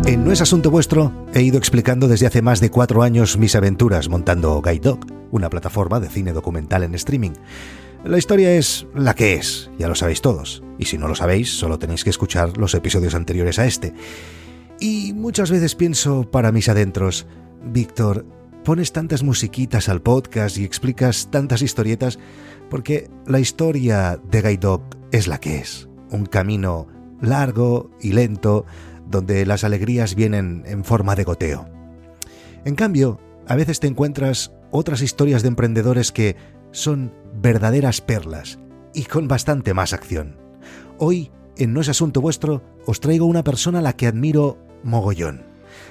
En No es asunto vuestro, he ido explicando desde hace más de 4 años mis aventuras montando Guide Dog, una plataforma de cine documental en streaming. La historia es la que es, ya lo sabéis todos, y si no lo sabéis, solo tenéis que escuchar los episodios anteriores a este. Y muchas veces pienso para mis adentros, Víctor, pones tantas musiquitas al podcast y explicas tantas historietas porque la historia de Guide Dog es la que es, un camino largo y lento donde las alegrías vienen en forma de goteo. En cambio, a veces te encuentras otras historias de emprendedores que son verdaderas perlas y con bastante más acción. Hoy, en No es asunto vuestro, os traigo una persona a la que admiro mogollón,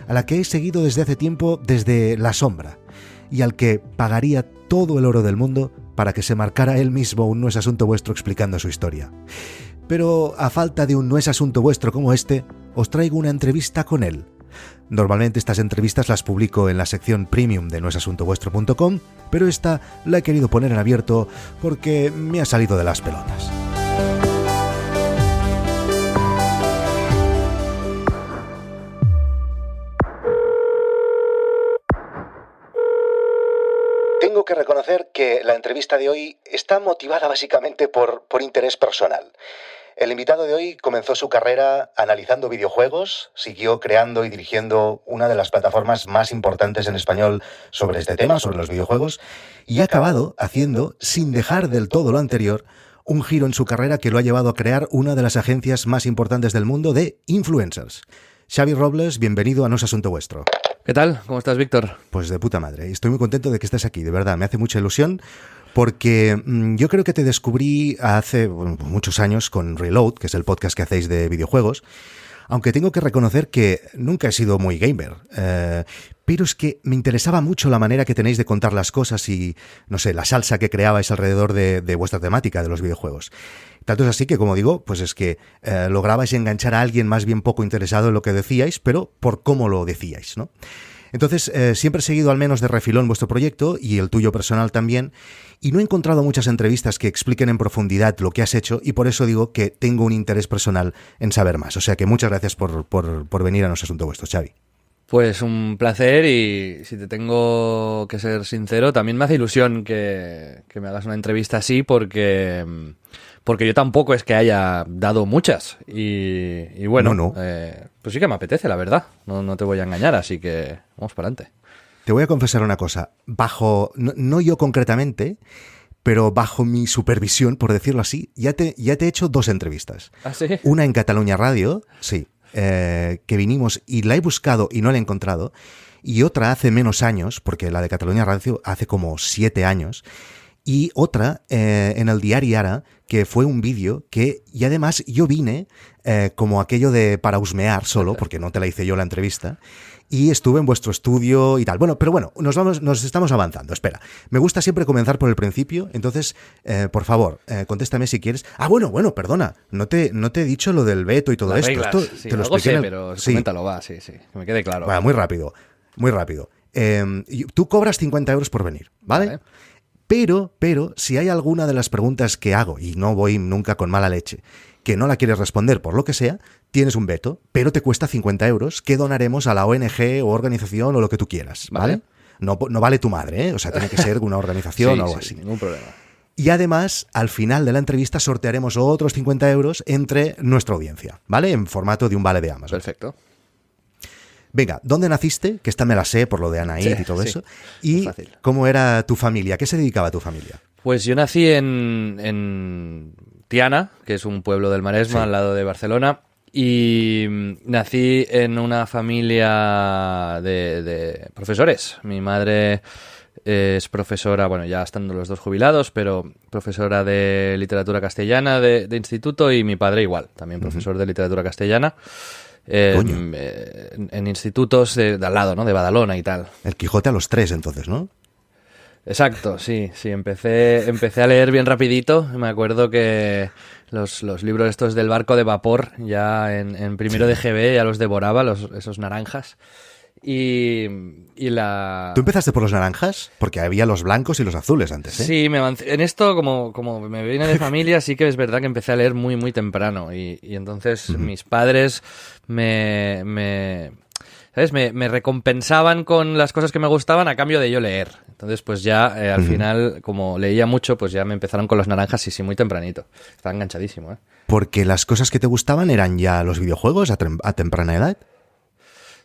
a la que he seguido desde hace tiempo desde la sombra y al que pagaría todo el oro del mundo para que se marcara él mismo un No es asunto vuestro explicando su historia. Pero a falta de un No es asunto vuestro como este, os traigo una entrevista con él. Normalmente estas entrevistas las publico en la sección premium de noesasuntovuestro.com, pero esta la he querido poner en abierto porque me ha salido de las pelotas. Tengo que reconocer que la entrevista de hoy está motivada básicamente por interés personal. El invitado de hoy comenzó su carrera analizando videojuegos, siguió creando y dirigiendo una de las plataformas más importantes en español sobre este tema, sobre los videojuegos, y ha acabado haciendo, sin dejar del todo lo anterior, un giro en su carrera que lo ha llevado a crear una de las agencias más importantes del mundo de influencers. Xavi Robles, bienvenido a No es asunto vuestro. ¿Qué tal? ¿Cómo estás, Víctor? Pues de puta madre. Estoy muy contento de que estés aquí, de verdad. Me hace mucha ilusión porque yo creo que te descubrí hace muchos años con Reload, que es el podcast que hacéis de videojuegos, aunque tengo que reconocer que nunca he sido muy gamer. Pero es que me interesaba mucho la manera que tenéis de contar las cosas y, no sé, la salsa que creabais alrededor de vuestra temática de los videojuegos. Tanto es así que, como digo, pues es que lograbais enganchar a alguien más bien poco interesado en lo que decíais, pero por cómo lo decíais, ¿no? Entonces, siempre he seguido al menos de refilón vuestro proyecto y el tuyo personal también, y no he encontrado muchas entrevistas que expliquen en profundidad lo que has hecho, y por eso digo que tengo un interés personal en saber más. O sea que muchas gracias por venir a No es asunto vuestro, Xavi. Pues un placer y si te tengo que ser sincero, también me hace ilusión que me hagas una entrevista así porque yo tampoco es que haya dado muchas y bueno, No. Pues sí que me apetece, la verdad, no te voy a engañar, así que vamos para adelante. Te voy a confesar una cosa, no yo concretamente, pero bajo mi supervisión, por decirlo así, ya te he hecho 2 entrevistas. ¿Ah, sí? Una en Cataluña Radio, sí, que vinimos y la he buscado y no la he encontrado, y otra hace menos años, porque la de Cataluña Radio hace como 7 años, y otra en el Diari Ara, que fue un vídeo que, y además yo vine como aquello de para husmear solo, porque no te la hice yo la entrevista, y estuve en vuestro estudio y tal. Bueno, pero bueno, nos estamos avanzando. Espera, me gusta siempre comenzar por el principio, entonces, por favor, contéstame si quieres. Ah, bueno, perdona, no te he dicho lo del veto y todo Las esto. reglas, Esto sí, te lo algo expliqué sé, pero sí. coméntalo, va, sí, que me quede claro. Va, muy rápido. Tú cobras 50 euros por venir, ¿vale? Pero, si hay alguna de las preguntas que hago, y no voy nunca con mala leche, que no la quieres responder por lo que sea, tienes un veto, pero te cuesta 50 euros que donaremos a la ONG o organización o lo que tú quieras, ¿vale? No vale tu madre, ¿eh? O sea, tiene que ser una organización o algo así. Ningún problema. Y además, al final de la entrevista sortearemos otros 50 euros entre nuestra audiencia, ¿vale? En formato de un vale de Amazon. Perfecto. Venga, ¿dónde naciste? Que esta me la sé por lo de Anaid y todo eso. Y fácil. ¿Cómo era tu familia? ¿Qué se dedicaba a tu familia? Pues yo nací en Tiana, que es un pueblo del Maresme, al lado de Barcelona, y nací en una familia de profesores. Mi madre es profesora, bueno, ya estando los dos jubilados, pero profesora de literatura castellana de instituto, y mi padre igual, también profesor de literatura castellana. En institutos de al lado, ¿no? De Badalona y tal. El Quijote a los 3, entonces, ¿no? Exacto, sí. Empecé a leer bien rapidito. Me acuerdo que los libros estos del barco de vapor, ya en primero de GB, ya los devoraba, esos naranjas. Y la... ¿Tú empezaste por los naranjas? Porque había los blancos y los azules antes, ¿eh? Sí, en esto, como me viene de familia, sí que es verdad que empecé a leer muy, muy temprano. Y entonces mis padres ¿sabes? Me recompensaban con las cosas que me gustaban a cambio de yo leer. Entonces, pues ya al final, como leía mucho, pues ya me empezaron con los naranjas y sí, muy tempranito. Estaba enganchadísimo, ¿eh? Porque las cosas que te gustaban eran ya los videojuegos a temprana edad.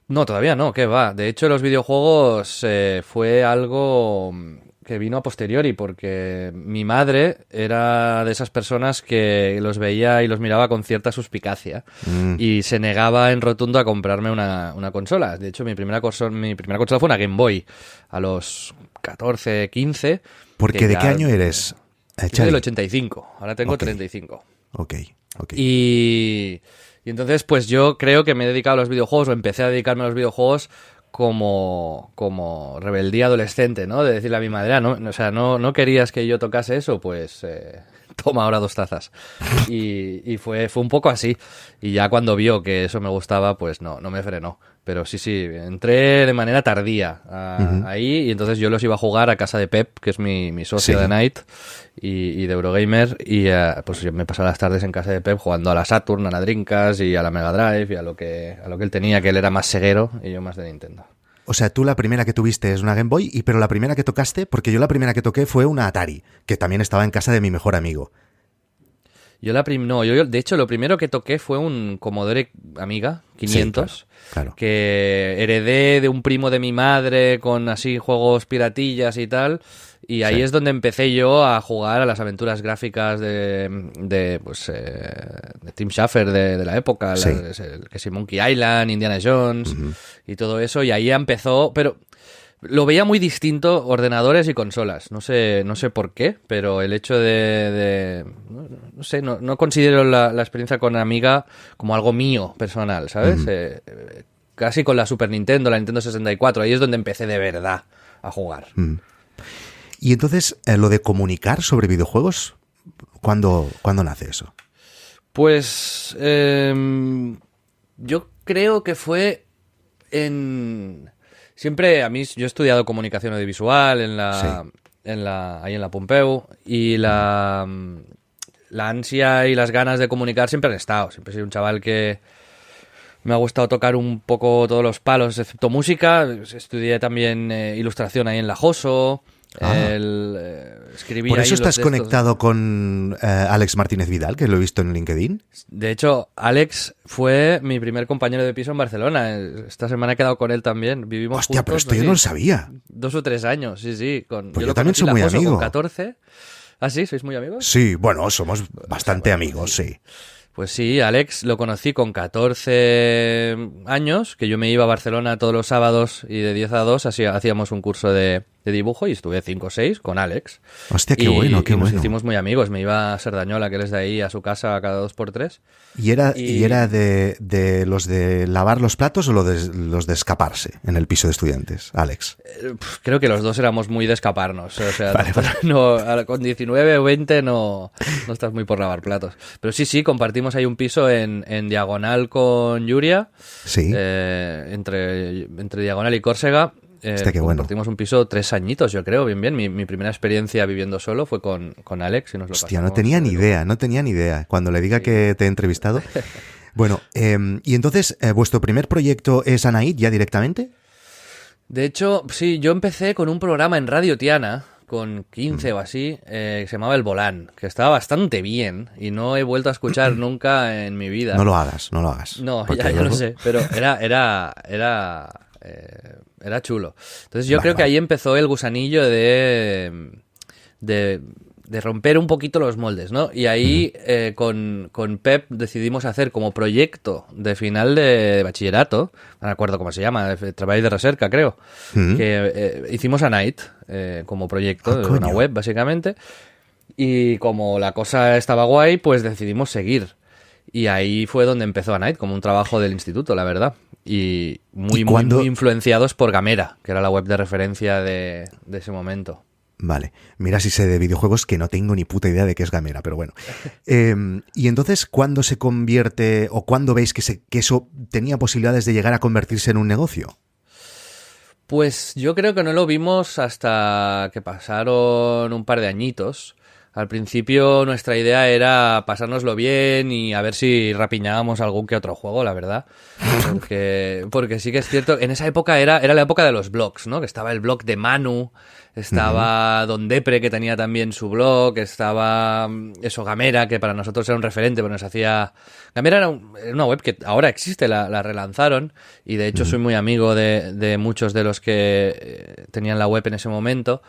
No, todavía no, ¿qué va? De hecho, los videojuegos fue algo que vino a posteriori, porque mi madre era de esas personas que los veía y los miraba con cierta suspicacia y se negaba en rotundo a comprarme una consola. De hecho, mi primera consola fue una Game Boy a los 14, 15. Porque ¿de qué año eres? Soy del 85, ahora tengo 35. Ok. Y entonces, pues yo creo que me he dedicado a los videojuegos, o empecé a dedicarme a los videojuegos como rebeldía adolescente, ¿no? De decirle a mi madre, no querías que yo tocase eso, pues toma ahora 2 tazas. Y fue un poco así. Y ya cuando vio que eso me gustaba, pues no me frenó. Pero sí, entré de manera tardía ahí, y entonces yo los iba a jugar a casa de Pep, que es mi socio de Night y de Eurogamer, y pues yo me pasaba las tardes en casa de Pep jugando a la Saturn, a la Dreamcast y a la Mega Drive y a lo que él tenía, que él era más ceguero y yo más de Nintendo. O sea, tú la primera que tuviste es una Game Boy, pero la primera que tocaste, porque yo la primera que toqué fue una Atari, que también estaba en casa de mi mejor amigo. Yo de hecho lo primero que toqué fue un Commodore Amiga 500, sí, claro. que heredé de un primo de mi madre con así juegos piratillas y tal, y ahí es donde empecé yo a jugar a las aventuras gráficas de Tim Schafer de la época, que si Monkey Island, Indiana Jones y todo eso, y ahí empezó, pero lo veía muy distinto ordenadores y consolas. No sé por qué, pero el hecho no considero la experiencia con Amiga como algo mío personal, ¿sabes? Casi con la Super Nintendo, la Nintendo 64, ahí es donde empecé de verdad a jugar. Y entonces, lo de comunicar sobre videojuegos, ¿cuándo nace eso? Pues yo creo que fue siempre yo he estudiado comunicación audiovisual ahí en la Pompeu, y la ansia y las ganas de comunicar siempre han estado. Siempre he sido un chaval que me ha gustado tocar un poco todos los palos, excepto música. Estudié también ilustración ahí en la JOSO. Escribí ¿Por eso ahí estás conectado con Alex Martínez Vidal, que lo he visto en LinkedIn? De hecho, Alex fue mi primer compañero de piso en Barcelona. Esta semana he quedado con él también. Vivimos Hostia, juntos, pero esto yo no lo sabía. 2 o 3 años, sí. Pues yo también soy muy amigo. Con 14. ¿Ah, sí? ¿Sois muy amigos? Sí, bueno, somos bastante amigos, sí. Pues sí, Alex lo conocí con 14 años, que yo me iba a Barcelona todos los sábados y de 10 a 2 hacíamos un curso de dibujo, y estuve 5 o 6 con Alex. Hostia, qué bueno. Nos hicimos muy amigos. Me iba a Cerdañola, que él es de ahí, a su casa cada 2x3. ¿Y era de los de lavar los platos o los de escaparse en el piso de estudiantes, Alex? Creo que los dos éramos muy de escaparnos. O sea, vale. No, con 19 o 20 no estás muy por lavar platos. Pero sí, compartimos ahí un piso en diagonal con Llúria. Sí. Entre diagonal y Córcega. Qué bueno. Compartimos un piso 3 añitos, yo creo, bien. Mi primera experiencia viviendo solo fue con Alex y nos lo pasamos. Hostia, no tenía ni idea. Cuando le diga que te he entrevistado. Bueno, y entonces, ¿vuestro primer proyecto es Anaid ya directamente? De hecho, sí, yo empecé con un programa en Radio Tiana, con 15 o así, que se llamaba El Volán, que estaba bastante bien y no he vuelto a escuchar nunca en mi vida. No lo hagas. No, ya lo sé, pero era chulo. Entonces yo creo que ahí empezó el gusanillo de romper un poquito los moldes, ¿no? Y ahí con Pep decidimos hacer como proyecto de final de bachillerato, no me acuerdo cómo se llama, trabajo de recerca, creo, que hicimos a Night como proyecto, de una web básicamente, y como la cosa estaba guay, pues decidimos seguir. Y ahí fue donde empezó a Night, como un trabajo del instituto, la verdad. Y muy influenciados por Gamera, que era la web de referencia de ese momento. Vale, mira si sé de videojuegos, que no tengo ni puta idea de qué es Gamera, pero bueno. Y entonces, ¿cuándo se convierte o cuándo veis que eso tenía posibilidades de llegar a convertirse en un negocio? Pues yo creo que no lo vimos hasta que pasaron un par de añitos. Al principio nuestra idea era pasárnoslo bien y a ver si rapiñábamos algún que otro juego, la verdad. Porque sí que es cierto, en esa época era la época de los blogs, ¿no? Que estaba el blog de Manu, estaba Don Depre, que tenía también su blog, estaba Gamera, que para nosotros era un referente, pero nos hacía... Gamera era una web que ahora existe, la relanzaron, y de hecho soy muy amigo de muchos de los que tenían la web en ese momento.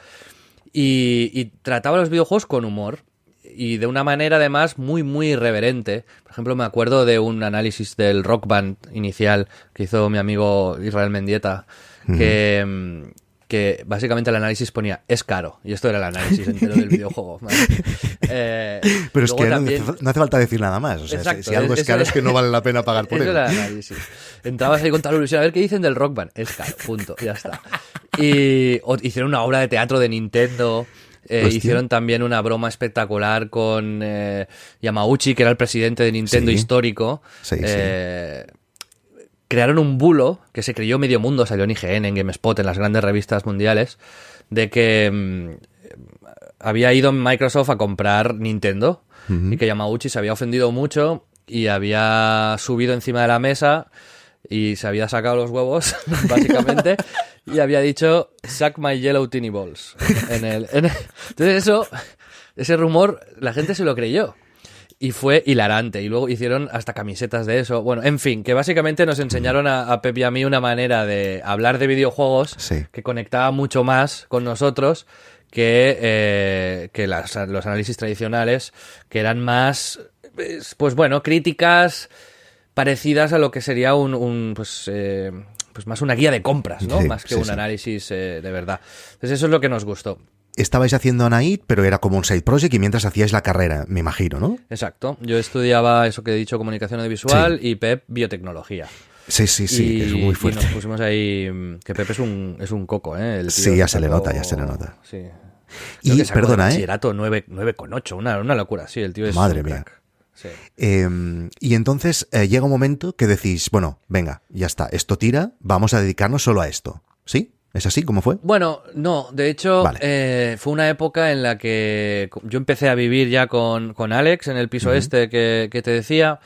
Y trataba los videojuegos con humor y de una manera además muy muy irreverente. Por ejemplo, me acuerdo de un análisis del Rock Band inicial que hizo mi amigo Israel Mendieta, que básicamente el análisis ponía es caro, y esto era el análisis entero del videojuego, ¿vale? Pero es que también... no hace falta decir nada más, o sea, exacto, si algo es caro es que no vale la pena pagar por eso él. Era el análisis. Entrabas ahí con tal ilusión a ver qué dicen del Rock Band, es caro, punto, ya está. Y hicieron una obra de teatro de Nintendo. Hicieron también una broma espectacular con Yamauchi, que era el presidente de Nintendo histórico. Sí. Crearon un bulo que se creyó medio mundo, salió en IGN, en GameSpot, en las grandes revistas mundiales, de que había ido Microsoft a comprar Nintendo y que Yamauchi se había ofendido mucho y había subido encima de la mesa y se había sacado los huevos, básicamente, y había dicho "Suck my yellow teeny balls". Entonces ese rumor la gente se lo creyó. Y fue hilarante. Y luego hicieron hasta camisetas de eso. Bueno, en fin, que básicamente nos enseñaron a Pep y a mí una manera de hablar de videojuegos que conectaba mucho más con nosotros que los análisis tradicionales, que eran más, pues bueno, críticas parecidas a lo que sería pues más una guía de compras, ¿no? Más que un análisis de verdad. Entonces eso es lo que nos gustó. Estabais haciendo Anaid, pero era como un side project y mientras hacíais la carrera, me imagino, ¿no? Exacto. Yo estudiaba eso que he dicho, comunicación audiovisual, y Pep, biotecnología. Sí, que es muy fuerte. Y nos pusimos ahí, que Pep es un coco, ¿eh? El tío sí, ya se le nota. Sí. Y, perdona, bachillerato 9,8, una locura, sí, el tío es madre un mía. crack. Sí. Y entonces llega un momento que decís, bueno, venga, ya está, esto tira, vamos a dedicarnos solo a esto, ¿sí? ¿Es así? ¿Cómo fue? Bueno, no, de hecho fue una época en la que yo empecé a vivir ya con Alex en el piso que te decía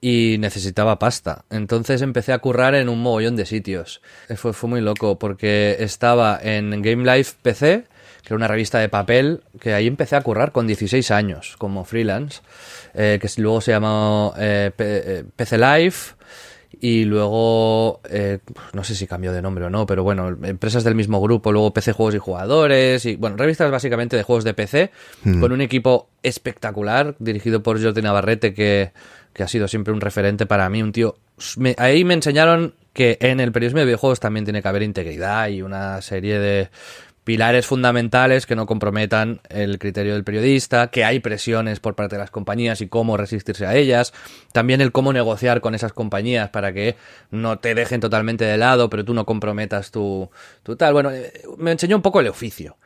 y necesitaba pasta. Entonces empecé a currar en un mogollón de sitios. Fue muy loco porque estaba en Game Life PC, que era una revista de papel, que ahí empecé a currar con 16 años como freelance, que luego se llamó PC Life. Y luego, no sé si cambió de nombre o no, pero bueno, empresas del mismo grupo, luego PC Juegos y Jugadores, y bueno, revistas básicamente de juegos de PC, con un equipo espectacular, dirigido por Jordi Navarrete, que ha sido siempre un referente para mí, un tío... Ahí me enseñaron que en el periodismo de videojuegos también tiene que haber integridad y una serie de pilares fundamentales que no comprometan el criterio del periodista, que hay presiones por parte de las compañías y cómo resistirse a ellas, también el cómo negociar con esas compañías para que no te dejen totalmente de lado, pero tú no comprometas tu tal. Bueno, me enseñó un poco el oficio.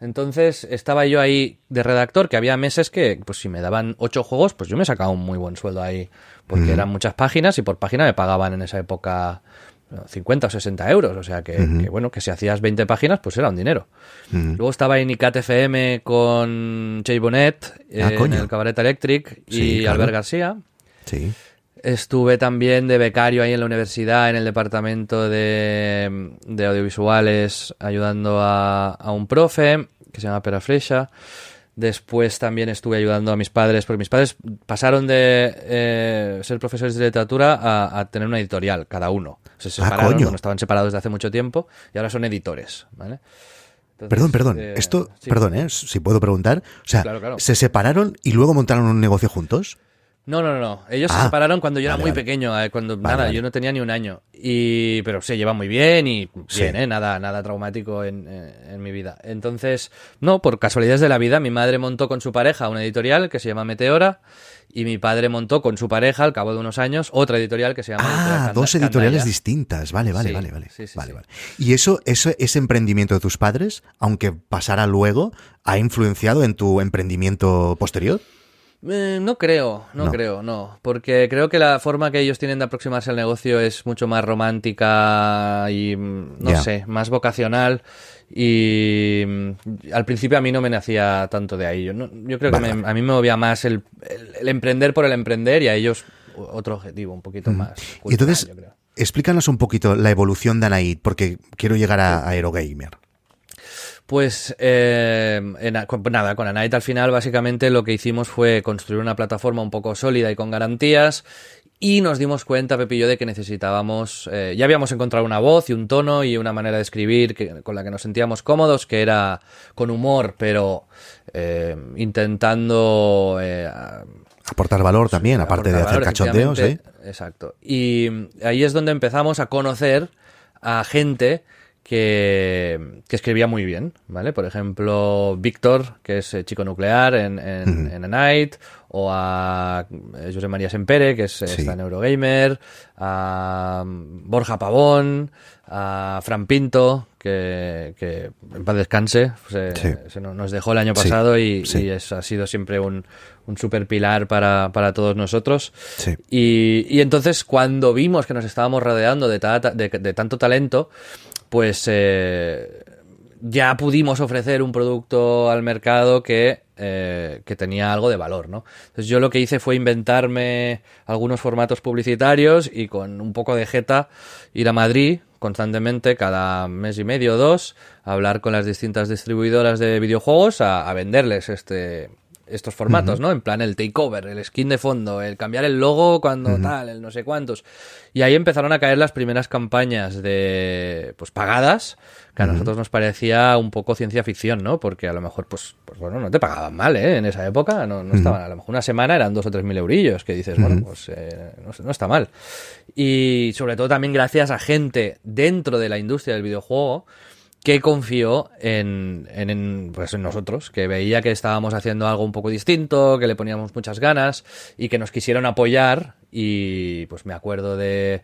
Entonces estaba yo ahí de redactor, que había meses que, pues si me daban 8 juegos, pues yo me sacaba un muy buen sueldo ahí, porque eran muchas páginas y por página me pagaban en esa época 50 o 60 euros, o sea que bueno, que si hacías 20 páginas, pues era un dinero. Luego estaba en ICAT FM con Jay Bonnet, en el Cabaret Electric, y Albert García. Sí. Estuve también de becario ahí en la universidad, en el departamento de audiovisuales, ayudando a un profe que se llama Pere Freixa. Después también estuve ayudando a mis padres, porque mis padres pasaron de ser profesores de literatura a tener una editorial, cada uno. Se separaron, bueno, estaban separados desde hace mucho tiempo y ahora son editores, ¿vale? Entonces, perdón. Esto, sí. Perdón, si puedo preguntar. O sea, claro. ¿se separaron y luego montaron un negocio juntos? No. Ellos se separaron cuando yo era muy pequeño, cuando yo no tenía ni un año. Pero se llevan muy bien y bien, nada traumático en mi vida. Entonces, no, por casualidades de la vida, mi madre montó con su pareja una editorial que se llama Meteora y mi padre montó con su pareja, al cabo de unos años, otra editorial que se llama dos editoriales distintas. Vale. Sí. ¿Y ese emprendimiento de tus padres, aunque pasara luego, ha influenciado en tu emprendimiento posterior? No creo, no. Porque creo que la forma que ellos tienen de aproximarse al negocio es mucho más romántica y, no sé, más vocacional. Y al principio a mí no me nacía tanto de ahí. Yo creo que a mí me movía más el emprender por el emprender y a ellos otro objetivo un poquito más cultural, y entonces, yo creo. Explícanos un poquito la evolución de Anait, porque quiero llegar a Eurogamer. Pues con Anait al final básicamente lo que hicimos fue construir una plataforma un poco sólida y con garantías y nos dimos cuenta, Pepe y yo, de que necesitábamos, ya habíamos encontrado una voz y un tono y una manera de escribir con la que nos sentíamos cómodos, que era con humor, pero intentando... aportar valor también, aparte de hacer cachondeos, ¿eh? Exacto. Y ahí es donde empezamos a conocer a gente que escribía muy bien, ¿vale? Por ejemplo, Víctor, que es Chico Nuclear en Anait, o a José María Sempere, que está en Eurogamer, a Borja Pavón, a Fran Pinto, que en paz descanse, nos dejó el año pasado y ha sido siempre un super pilar para todos nosotros. Sí. Y entonces cuando vimos que nos estábamos rodeando de tanto talento, pues ya pudimos ofrecer un producto al mercado que tenía algo de valor, ¿no? Entonces yo lo que hice fue inventarme algunos formatos publicitarios y con un poco de jeta ir a Madrid constantemente, cada mes y medio o dos, a hablar con las distintas distribuidoras de videojuegos a venderles estos formatos, ¿no? En plan el takeover, el skin de fondo, el cambiar el logo cuando tal, el no sé cuántos. Y ahí empezaron a caer las primeras campañas pues pagadas, que a nosotros nos parecía un poco ciencia ficción, ¿no? Porque a lo mejor, pues bueno, no te pagaban mal, ¿eh? En esa época no estaban, a lo mejor una semana eran 2.000 o 3.000 eurillos, que dices, bueno, pues no está mal. Y sobre todo también gracias a gente dentro de la industria del videojuego que confió en nosotros, que veía que estábamos haciendo algo un poco distinto, que le poníamos muchas ganas y que nos quisieron apoyar. Y pues me acuerdo de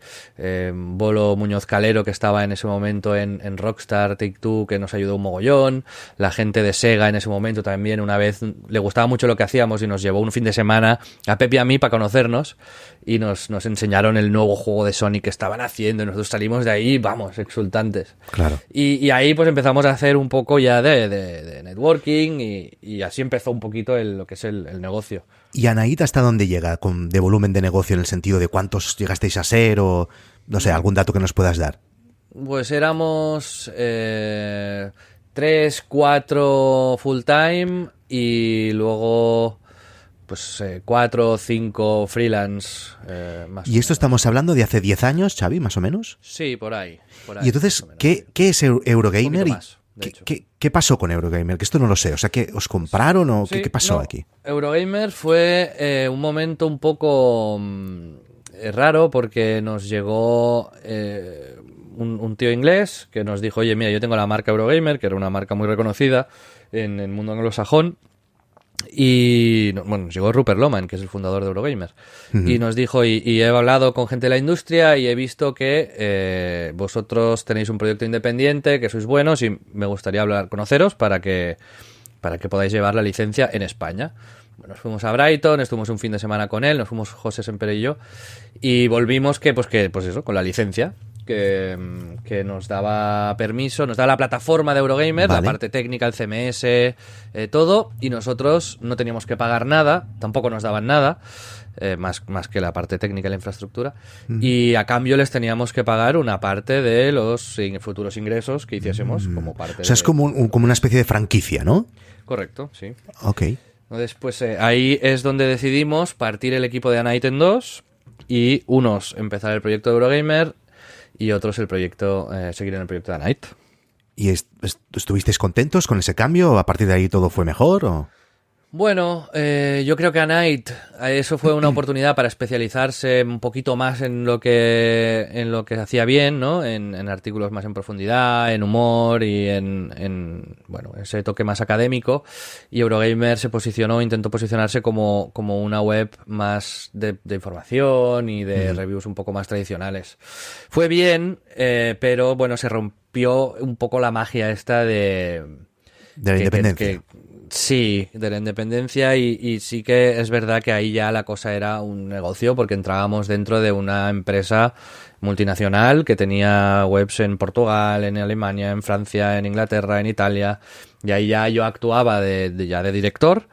Bolo Muñoz Calero, que estaba en ese momento en Rockstar, Take-Two, que nos ayudó un mogollón. La gente de Sega en ese momento también, una vez le gustaba mucho lo que hacíamos y nos llevó un fin de semana a Pepe y a mí para conocernos y nos enseñaron el nuevo juego de Sonic que estaban haciendo y nosotros salimos de ahí, vamos, exultantes. Claro. Y ahí pues empezamos a hacer un poco ya de networking y así empezó un poquito lo que es el negocio. ¿Y Anait hasta dónde llega de volumen de negocio, en el sentido de cuántos llegasteis a ser o, no sé, algún dato que nos puedas dar? Pues éramos 3, 4 full time y luego pues 4 o 5 freelance. ¿Y esto estamos hablando de hace 10 años, Xavi, más o menos? Sí, por ahí. Y entonces, ¿qué es Eurogamer? Más, ¿Qué pasó con Eurogamer? Que esto no lo sé. O sea, ¿que os compraron o qué pasó aquí? Eurogamer fue un momento un poco raro porque nos llegó un tío inglés que nos dijo, oye, mira, yo tengo la marca Eurogamer, que era una marca muy reconocida en el mundo anglosajón. Y bueno, nos llegó Rupert Lohmann, que es el fundador de Eurogamer, y nos dijo, y he hablado con gente de la industria y he visto que vosotros tenéis un proyecto independiente, que sois buenos y me gustaría conoceros para que podáis llevar la licencia en España. Bueno, nos fuimos a Brighton, estuvimos un fin de semana con él, nos fuimos José Sempere y yo, y volvimos pues eso, con la licencia. Que nos daba permiso, nos daba la plataforma de Eurogamer, la parte técnica, el CMS, todo, y nosotros no teníamos que pagar nada, tampoco nos daban nada, más que la parte técnica y la infraestructura, y a cambio les teníamos que pagar una parte de los futuros ingresos que hiciésemos como parte. O sea, es como una especie de franquicia, ¿no? Correcto, sí. Ok. Entonces, pues ahí es donde decidimos partir el equipo de Anait en dos, y unos empezar el proyecto de Eurogamer, y otros seguir en el proyecto de Anait. ¿Y estuvisteis contentos con ese cambio? ¿A partir de ahí todo fue mejor? ¿O? Bueno, yo creo que Anait, eso fue una oportunidad para especializarse un poquito más en lo que hacía bien, ¿no? En artículos más en profundidad, en humor y en ese toque más académico. Y Eurogamer intentó posicionarse como una web más de información y de reviews un poco más tradicionales. Fue bien, pero bueno, se rompió un poco la magia esta de la independencia. Sí, de la independencia y sí que es verdad que ahí ya la cosa era un negocio porque entrábamos dentro de una empresa multinacional que tenía webs en Portugal, en Alemania, en Francia, en Inglaterra, en Italia, y ahí ya yo actuaba ya de director.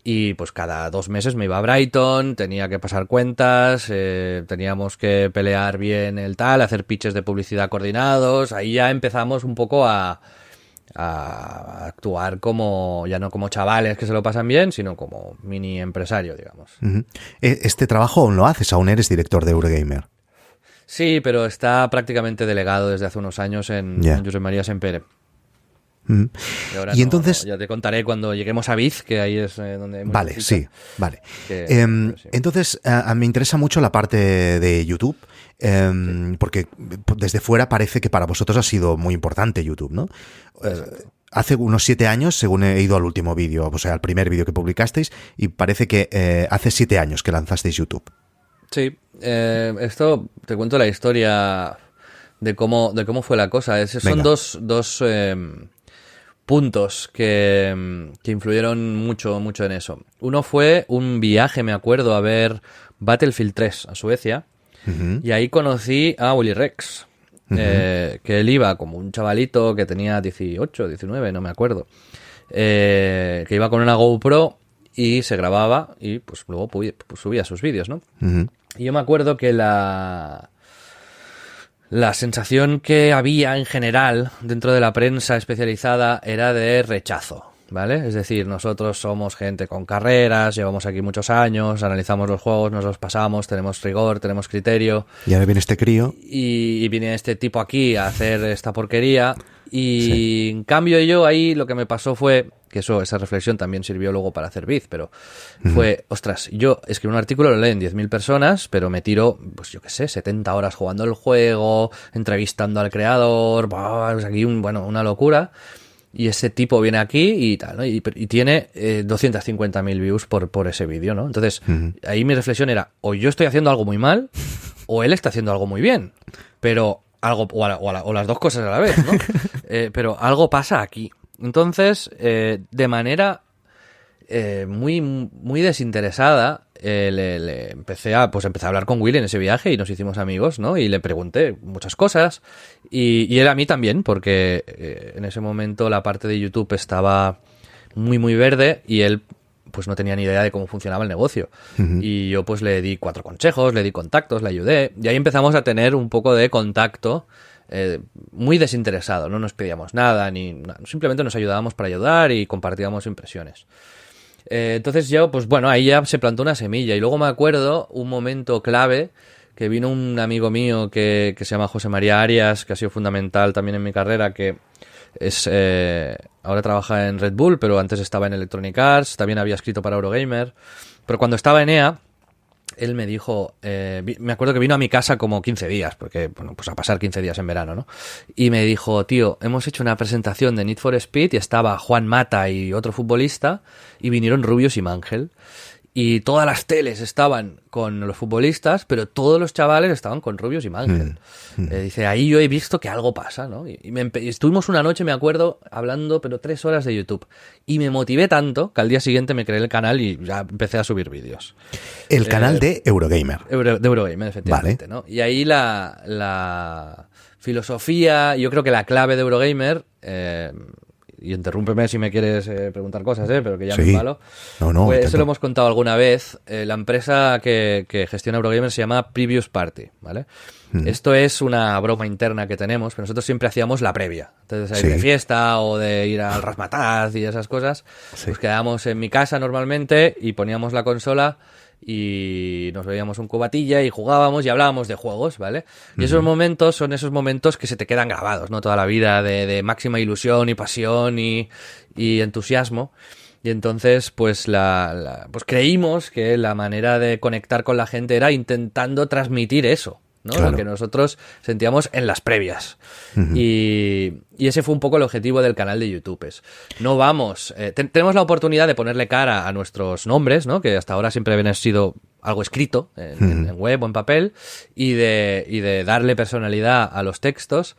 Y pues cada 2 meses me iba a Brighton, tenía que pasar cuentas, teníamos que pelear bien el tal, hacer pitches de publicidad coordinados. Ahí ya empezamos un poco a actuar como, ya no como chavales que se lo pasan bien, sino como mini empresario, digamos. Uh-huh. ¿Este trabajo aún lo haces? ¿Aún eres director de Eurogamer? Sí, pero está prácticamente delegado desde hace unos años en Josep María Sempere. Y ahora entonces ya te contaré cuando lleguemos a Viz, que ahí es donde... Vale, sí, vale. Sí. Entonces, me interesa mucho la parte de YouTube, porque desde fuera parece que para vosotros ha sido muy importante YouTube, ¿no? Hace unos 7 años, según he ido al último vídeo, o sea, al primer vídeo que publicasteis, y parece que hace 7 años que lanzasteis YouTube. Sí, esto te cuento la historia de cómo fue la cosa. Son dos puntos que influyeron mucho en eso. Uno fue un viaje, me acuerdo, a ver Battlefield 3 a Suecia, y ahí conocí a Willy Rex, que él iba como un chavalito que tenía 18, 19, no me acuerdo, que iba con una GoPro y se grababa y pues luego subía sus vídeos, ¿no? Y yo me acuerdo que la sensación que había en general dentro de la prensa especializada era de rechazo, ¿vale? Es decir, nosotros somos gente con carreras, llevamos aquí muchos años, analizamos los juegos, nos los pasamos, tenemos rigor, tenemos criterio. Y ahora viene este crío. Y viene este tipo aquí a hacer esta porquería. Y en cambio yo ahí lo que me pasó fue, que esa reflexión también sirvió luego para hacer Viz, pero fue, ostras, yo escribo un artículo, lo leen 10.000 personas, pero me tiro, pues yo qué sé, 70 horas jugando el juego, entrevistando al creador, pues aquí una locura. Y ese tipo viene aquí y tal, ¿no? Y tiene 250.000 views por ese vídeo, ¿no? Entonces, ahí mi reflexión era, o yo estoy haciendo algo muy mal, o él está haciendo algo muy bien. Pero algo, o las dos cosas a la vez, ¿no? Pero algo pasa aquí. Entonces, de manera muy desinteresada, empecé a hablar con Willy en ese viaje y nos hicimos amigos, ¿no? Y le pregunté muchas cosas y él a mí también, porque en ese momento la parte de YouTube estaba muy verde y él pues no tenía ni idea de cómo funcionaba el negocio. Y yo pues le di 4 consejos, le di contactos, le ayudé y ahí empezamos a tener un poco de contacto muy desinteresado, no nos pedíamos nada, simplemente nos ayudábamos para ayudar y compartíamos impresiones. Entonces yo, pues bueno, ahí ya se plantó una semilla y luego me acuerdo un momento clave que vino un amigo mío que se llama José María Arias, que ha sido fundamental también en mi carrera, que ahora trabaja en Red Bull, pero antes estaba en Electronic Arts, también había escrito para Eurogamer, pero cuando estaba en EA, él me dijo, me acuerdo que vino a mi casa como 15 días, porque, bueno, pues a pasar 15 días en verano, ¿no? Y me dijo, tío, hemos hecho una presentación de Need for Speed y estaba Juan Mata y otro futbolista, y vinieron Rubius y Mangel. Y todas las teles estaban con los futbolistas, pero todos los chavales estaban con Rubius y Mangel. Dice, ahí yo he visto que algo pasa, ¿no? Y estuvimos una noche, me acuerdo, hablando, pero 3 horas de YouTube. Y me motivé tanto que al día siguiente me creé el canal y ya empecé a subir vídeos. El canal de Eurogamer. De Eurogamer, efectivamente, vale. ¿No? Y ahí la filosofía, yo creo que la clave de Eurogamer... y interrúmpeme si me quieres preguntar cosas, pero que ya me palo. No, pues eso lo hemos contado alguna vez. La empresa que gestiona Eurogamer se llama Previous Party, ¿vale? Esto es una broma interna que tenemos, pero nosotros siempre hacíamos la previa. Entonces, de fiesta o de ir al Razmataz y esas cosas, pues quedábamos en mi casa normalmente y poníamos la consola y nos bebíamos un cubatilla y jugábamos y hablábamos de juegos, ¿vale? Y esos momentos son esos momentos que se te quedan grabados, ¿no? Toda la vida de máxima ilusión y pasión y entusiasmo. Y entonces, pues pues creímos que la manera de conectar con la gente era intentando transmitir eso, ¿no? Claro. Lo que nosotros sentíamos en las previas. Y ese fue un poco el objetivo del canal de YouTube. No vamos... tenemos la oportunidad de ponerle cara a nuestros nombres, ¿no? Que hasta ahora siempre habían sido algo escrito en web o en papel, y de darle personalidad a los textos,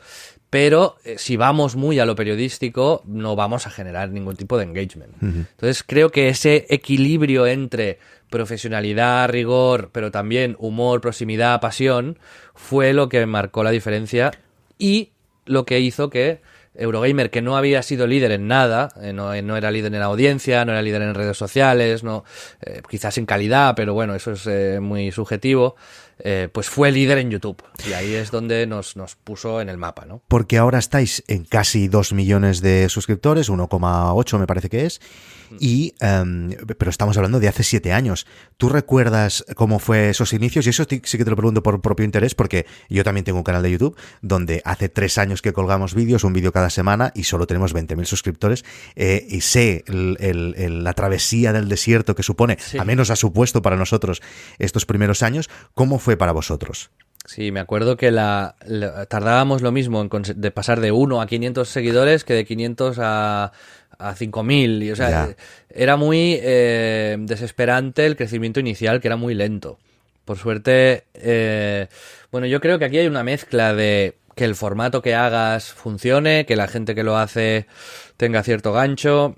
pero si vamos muy a lo periodístico no vamos a generar ningún tipo de engagement. Entonces creo que ese equilibrio entre profesionalidad, rigor, pero también humor, proximidad, pasión, fue lo que marcó la diferencia y lo que hizo que Eurogamer, que no había sido líder en nada, no era líder en audiencia, no era líder en redes sociales, quizás en calidad, pero bueno, eso es muy subjetivo, pues fue líder en YouTube. Y ahí es donde nos puso en el mapa, ¿no? Porque ahora estáis en casi 2 millones de suscriptores, 1,8 me parece que es, pero estamos hablando de hace 7 años. ¿Tú recuerdas cómo fue esos inicios? Y eso sí que te lo pregunto por propio interés, porque yo también tengo un canal de YouTube donde hace 3 años que colgamos vídeos, un vídeo cada semana, y solo tenemos 20.000 suscriptores, y sé la travesía del desierto que supone, sí, a menos ha supuesto para nosotros estos primeros años. ¿Cómo fue para vosotros? Sí, me acuerdo que tardábamos lo mismo de pasar de 1 a 500 seguidores que de 500 a 5.000. Y, o sea, era muy desesperante el crecimiento inicial, que era muy lento. Por suerte, bueno, yo creo que aquí hay una mezcla de que el formato que hagas funcione, que la gente que lo hace tenga cierto gancho,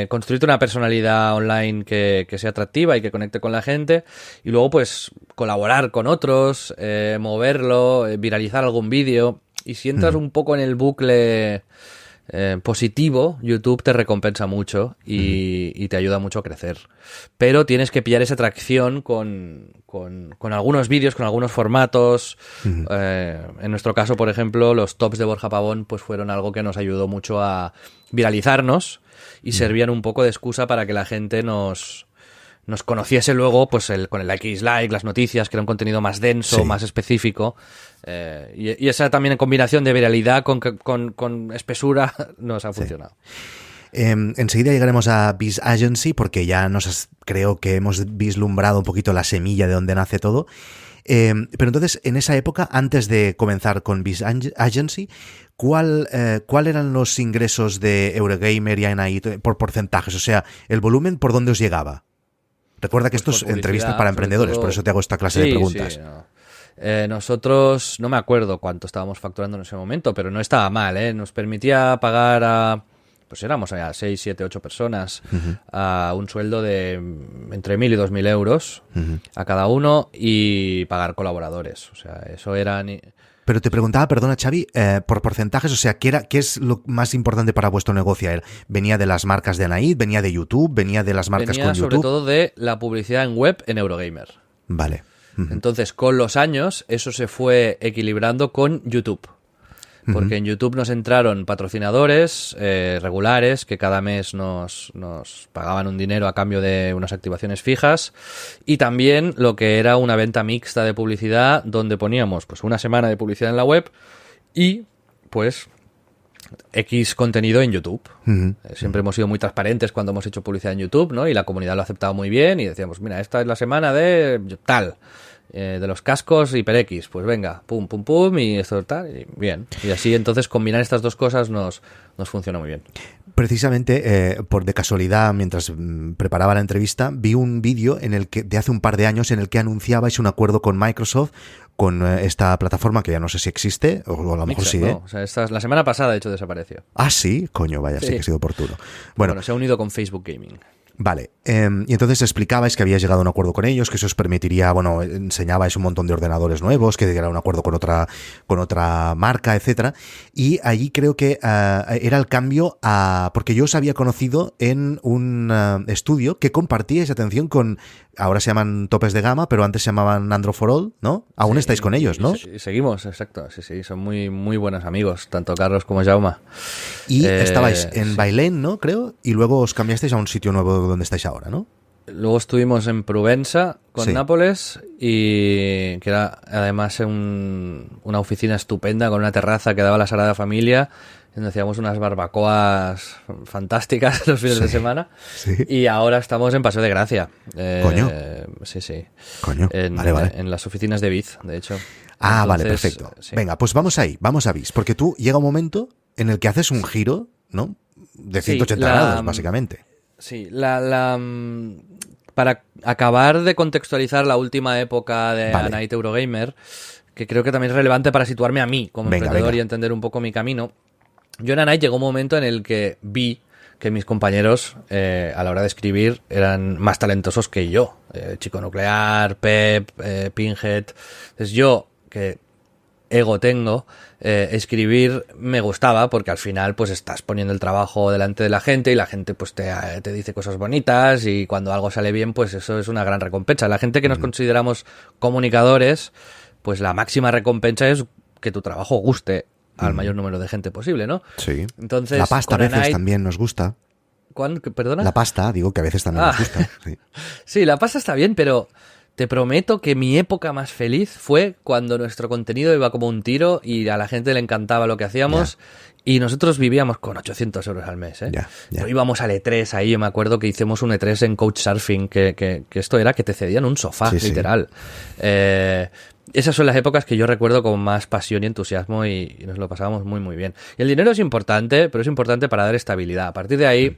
construirte una personalidad online que sea atractiva y que conecte con la gente, y luego pues colaborar con otros, moverlo, viralizar algún vídeo, y si entras un poco en el bucle positivo, YouTube te recompensa mucho y te ayuda mucho a crecer. Pero tienes que pillar esa tracción con algunos vídeos, con algunos formatos. En nuestro caso, por ejemplo, los tops de Borja Pavón pues fueron algo que nos ayudó mucho a viralizarnos y servían un poco de excusa para que la gente nos conociese luego pues con el like, las noticias, que era un contenido más denso, más específico. Y esa también en combinación de viralidad con espesura nos ha funcionado. Enseguida llegaremos a Biz Agency, porque ya creo que hemos vislumbrado un poquito la semilla de donde nace todo. Pero entonces, en esa época, antes de comenzar con Biz Agency, ¿cuál eran los ingresos de Eurogamer y Anaid por porcentajes? O sea, el volumen, ¿por dónde os llegaba? Recuerda que esto es entrevistas para emprendedores, por eso te hago esta clase de preguntas. Sí, no. Nosotros, no me acuerdo cuánto estábamos facturando en ese momento, pero no estaba mal, ¿eh? Nos permitía pagar a, pues éramos a 6, 7, 8 personas, a un sueldo de entre 1.000 y 2.000 euros a cada uno, y pagar colaboradores. O sea, eso era... Pero te preguntaba, perdona Xavi, por porcentajes, o sea, ¿qué es lo más importante para vuestro negocio? ¿Venía de las marcas de Anaid? ¿Venía de YouTube? ¿Venía de las marcas con YouTube? Venía sobre todo de la publicidad en web en Eurogamer. Vale. Entonces, con los años, eso se fue equilibrando con YouTube. Porque en YouTube nos entraron patrocinadores regulares que cada mes nos pagaban un dinero a cambio de unas activaciones fijas, y también lo que era una venta mixta de publicidad, donde poníamos pues una semana de publicidad en la web y pues X contenido en YouTube. Siempre hemos sido muy transparentes cuando hemos hecho publicidad en YouTube, ¿no? Y la comunidad lo ha aceptado muy bien y decíamos, mira, esta es la semana de tal, de los cascos HyperX, pues venga, pum, pum, pum, y esto tal, y bien. Y así entonces combinar estas dos cosas nos funciona muy bien. Precisamente, por de casualidad, mientras preparaba la entrevista, vi un vídeo de hace un par de años en el que anunciabais un acuerdo con Microsoft, con esta plataforma que ya no sé si existe, o a lo mejor sigue. No, o sea, la semana pasada, de hecho, desapareció. Ah, sí, coño, vaya, sí que ha sido oportuno. Bueno, se ha unido con Facebook Gaming. Vale, y entonces explicabais que habíais llegado a un acuerdo con ellos, que eso os permitiría, bueno, enseñabais un montón de ordenadores nuevos, que era un acuerdo con otra marca, etcétera, y allí creo que era el cambio porque yo os había conocido en un estudio que compartíais, atención, con, ahora se llaman topes de gama, pero antes se llamaban Android for All, ¿no? Aún estáis con ellos, ¿no? Seguimos, exacto, sí, son muy, muy buenos amigos, tanto Carlos como Jaume. Y estabais en Bailén, ¿no? Creo, y luego os cambiasteis a un sitio nuevo donde estáis ahora, ¿no? Luego estuvimos en Provenza con Nápoles, y que era además una oficina estupenda con una terraza que daba a la Sagrada Familia, donde hacíamos unas barbacoas fantásticas los fines de semana. Sí. Y ahora estamos en Paseo de Gracia. ¿Coño? Sí. Coño, vale. En las oficinas de Biz, de hecho. Ah, entonces, vale, perfecto. Sí. Venga, pues vamos a Biz, porque tú llega un momento en el que haces un giro, ¿no? De 180 grados, básicamente. Sí, para acabar de contextualizar la última época de Anaid Eurogamer, que creo que también es relevante para situarme a mí como emprendedor y entender un poco mi camino. Yo en Anite llegó un momento en el que vi que mis compañeros a la hora de escribir eran más talentosos que yo. Chico Nuclear, Pep, Pinhead. Entonces yo, que ego tengo, escribir me gustaba porque al final pues estás poniendo el trabajo delante de la gente y la gente pues te dice cosas bonitas y cuando algo sale bien pues eso es una gran recompensa. La gente que nos consideramos comunicadores, pues la máxima recompensa es que tu trabajo guste al mayor número de gente posible, ¿no? Sí. Entonces, la pasta a veces también nos gusta. ¿Perdona? La pasta, digo que a veces también nos gusta. Sí. Sí, la pasta está bien, pero te prometo que mi época más feliz fue cuando nuestro contenido iba como un tiro y a la gente le encantaba lo que hacíamos y nosotros vivíamos con 800 euros al mes, ¿eh? Pero íbamos al E3 ahí, yo me acuerdo que hicimos un E3 en Couchsurfing, que esto era que te cedían un sofá, literal. Esas son las épocas que yo recuerdo con más pasión y entusiasmo y nos lo pasábamos muy, muy bien. Y el dinero es importante, pero es importante para dar estabilidad. A partir de ahí,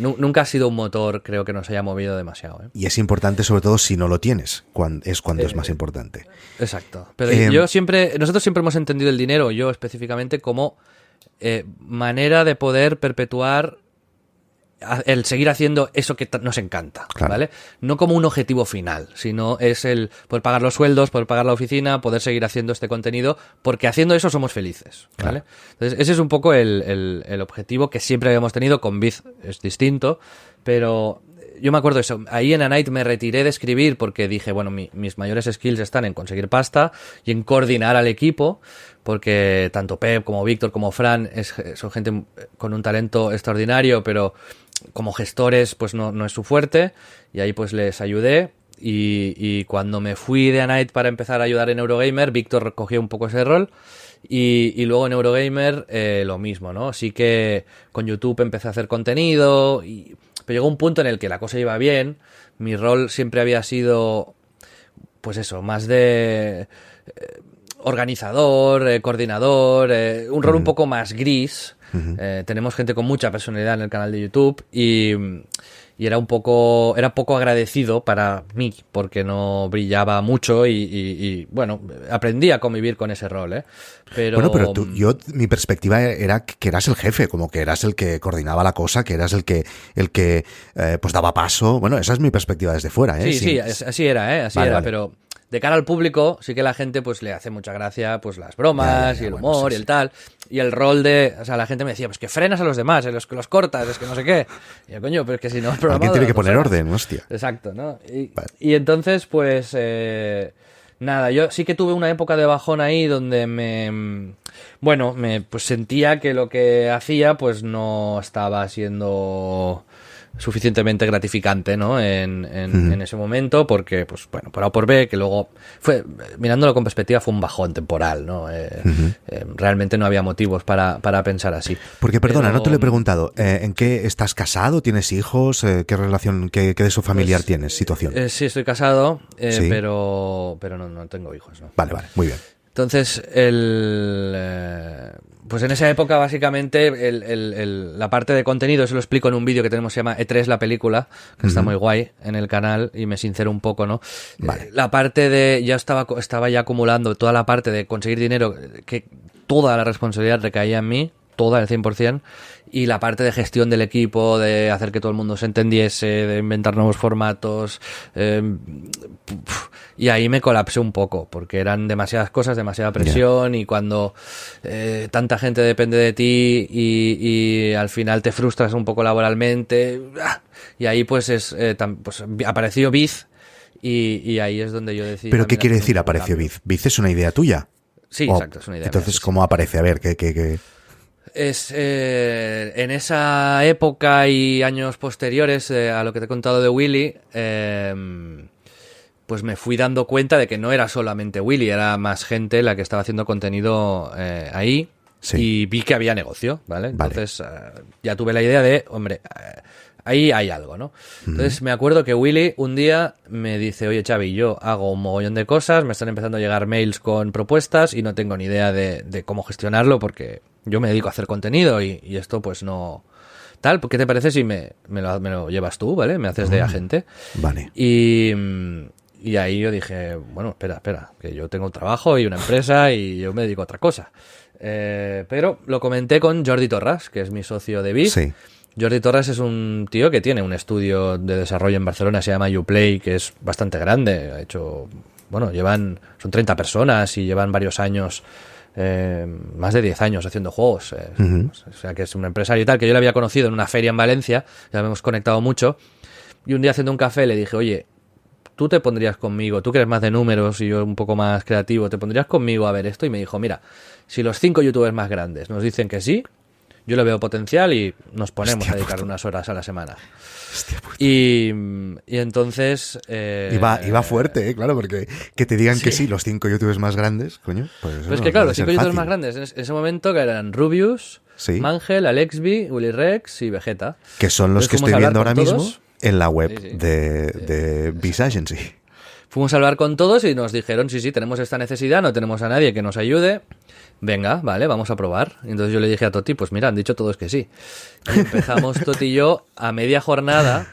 nunca ha sido un motor, creo que nos haya movido demasiado. Y es importante sobre todo si no lo tienes, cuando es más importante. Exacto. Pero nosotros siempre hemos entendido el dinero, yo específicamente, como manera de poder perpetuar el seguir haciendo eso que nos encanta, claro. ¿vale? No como un objetivo final, sino es el poder pagar los sueldos, poder pagar la oficina, poder seguir haciendo este contenido, porque haciendo eso somos felices, ¿vale? Claro. Entonces, ese es un poco el objetivo que siempre habíamos tenido. Con Biz es distinto, pero yo me acuerdo eso. Ahí en Anite me retiré de escribir porque dije, bueno, mis mayores skills están en conseguir pasta y en coordinar al equipo, porque tanto Pep como Víctor como Fran son gente con un talento extraordinario, pero como gestores pues no es su fuerte, y ahí pues les ayudé. Y cuando me fui de Anite para empezar a ayudar en Eurogamer, Víctor cogió un poco ese rol. Y luego en Eurogamer lo mismo, ¿no? Sí que con YouTube empecé a hacer contenido, pero llegó un punto en el que la cosa iba bien. Mi rol siempre había sido, pues eso, más de organizador, coordinador, un rol un poco más gris. Tenemos gente con mucha personalidad en el canal de YouTube y era poco agradecido para mí porque no brillaba mucho y bueno, aprendí a convivir con ese rol, ¿eh? Pero mi perspectiva era que eras el jefe, como que eras el que coordinaba la cosa, que eras el que pues daba paso. Bueno, esa es mi perspectiva desde fuera, ¿eh? Sí, así era, así era, pero de cara al público sí que la gente pues le hace mucha gracia pues las bromas y el humor y el tal. Y el rol o sea, la gente me decía, pues que frenas a los demás, que los cortas, es que no sé qué. Y yo, coño, pero es que si no el programado... Alguien tiene que poner orden, hostia. Exacto, ¿no? Y entonces, pues... nada, yo sí que tuve una época de bajón ahí donde me pues sentía que lo que hacía pues no estaba siendo suficientemente gratificante, ¿no? En ese momento, porque, pues bueno, por A o por B, que luego fue, mirándolo con perspectiva, fue un bajón temporal, ¿no? Realmente no había motivos para pensar así. Porque, perdona, no te lo he preguntado, ¿en qué estás casado? ¿Tienes hijos? ¿Qué relación, qué de su familiar tienes? ¿Situación? Sí, estoy casado, ¿Sí? pero no tengo hijos, ¿no? Vale, muy bien. Entonces, pues en esa época, básicamente, la parte de contenido, eso lo explico en un vídeo que tenemos, se llama E3 la película, que está muy guay en el canal, y me sincero un poco, ¿no? Vale. La parte de, ya estaba ya acumulando toda la parte de conseguir dinero, que toda la responsabilidad recaía en mí, toda, el 100%, y la parte de gestión del equipo, de hacer que todo el mundo se entendiese, de inventar nuevos formatos, y ahí me colapsé un poco, porque eran demasiadas cosas, demasiada presión, y cuando tanta gente depende de ti y al final te frustras un poco laboralmente, y ahí pues pues apareció Biz, y ahí es donde yo decidí... ¿Pero qué quiere decir apareció Biz? ¿Biz es una idea tuya? Sí, exacto, es una idea. Entonces, mía, sí, ¿cómo aparece? A ver, ¿qué? Es en esa época y años posteriores a lo que te he contado de Willy, pues me fui dando cuenta de que no era solamente Willy, era más gente la que estaba haciendo contenido ahí. Sí. Y vi que había negocio, ¿vale? Entonces ya tuve la idea de, hombre, ahí hay algo, ¿no? Entonces me acuerdo que Willy un día me dice, oye Xavi, yo hago un mogollón de cosas, me están empezando a llegar mails con propuestas y no tengo ni idea de cómo gestionarlo porque yo me dedico a hacer contenido y esto pues no... Tal, ¿qué te parece si me lo llevas tú, ¿vale? Me haces de agente. Vale. Y Y ahí yo dije, bueno, espera, que yo tengo un trabajo y una empresa y yo me dedico a otra cosa. Pero lo comenté con Jordi Torras, que es mi socio de Biz. Sí. Jordi Torras es un tío que tiene un estudio de desarrollo en Barcelona, se llama Uplay, que es bastante grande. Ha hecho, bueno, son 30 personas y llevan varios años, más de 10 años haciendo juegos. O sea, que es un empresario y tal, que yo le había conocido en una feria en Valencia, ya hemos conectado mucho. Y un día haciendo un café le dije, oye, tú te pondrías conmigo, tú que eres más de números y yo un poco más creativo, ¿te pondrías conmigo a ver esto? Y me dijo, mira, si los 5 youtubers más grandes nos dicen que sí, yo le veo potencial y nos ponemos a dedicar unas horas a la semana. Y entonces... Iba fuerte, claro, porque que te digan que sí, los 5 youtubers más grandes, coño. Pues es que claro, los 5 youtubers más grandes en ese momento que eran Rubius, sí, Mangel, Alexby, Willy Rex y Vegeta. Que son los entonces, que estoy viendo ahora todos mismo en la web sí. de Biz Agency. Fuimos a hablar con todos y nos dijeron, sí, tenemos esta necesidad, no tenemos a nadie que nos ayude. Venga, vale, vamos a probar. Entonces yo le dije a Toti, pues mira, han dicho todos que sí. Y empezamos Toti y yo a media jornada,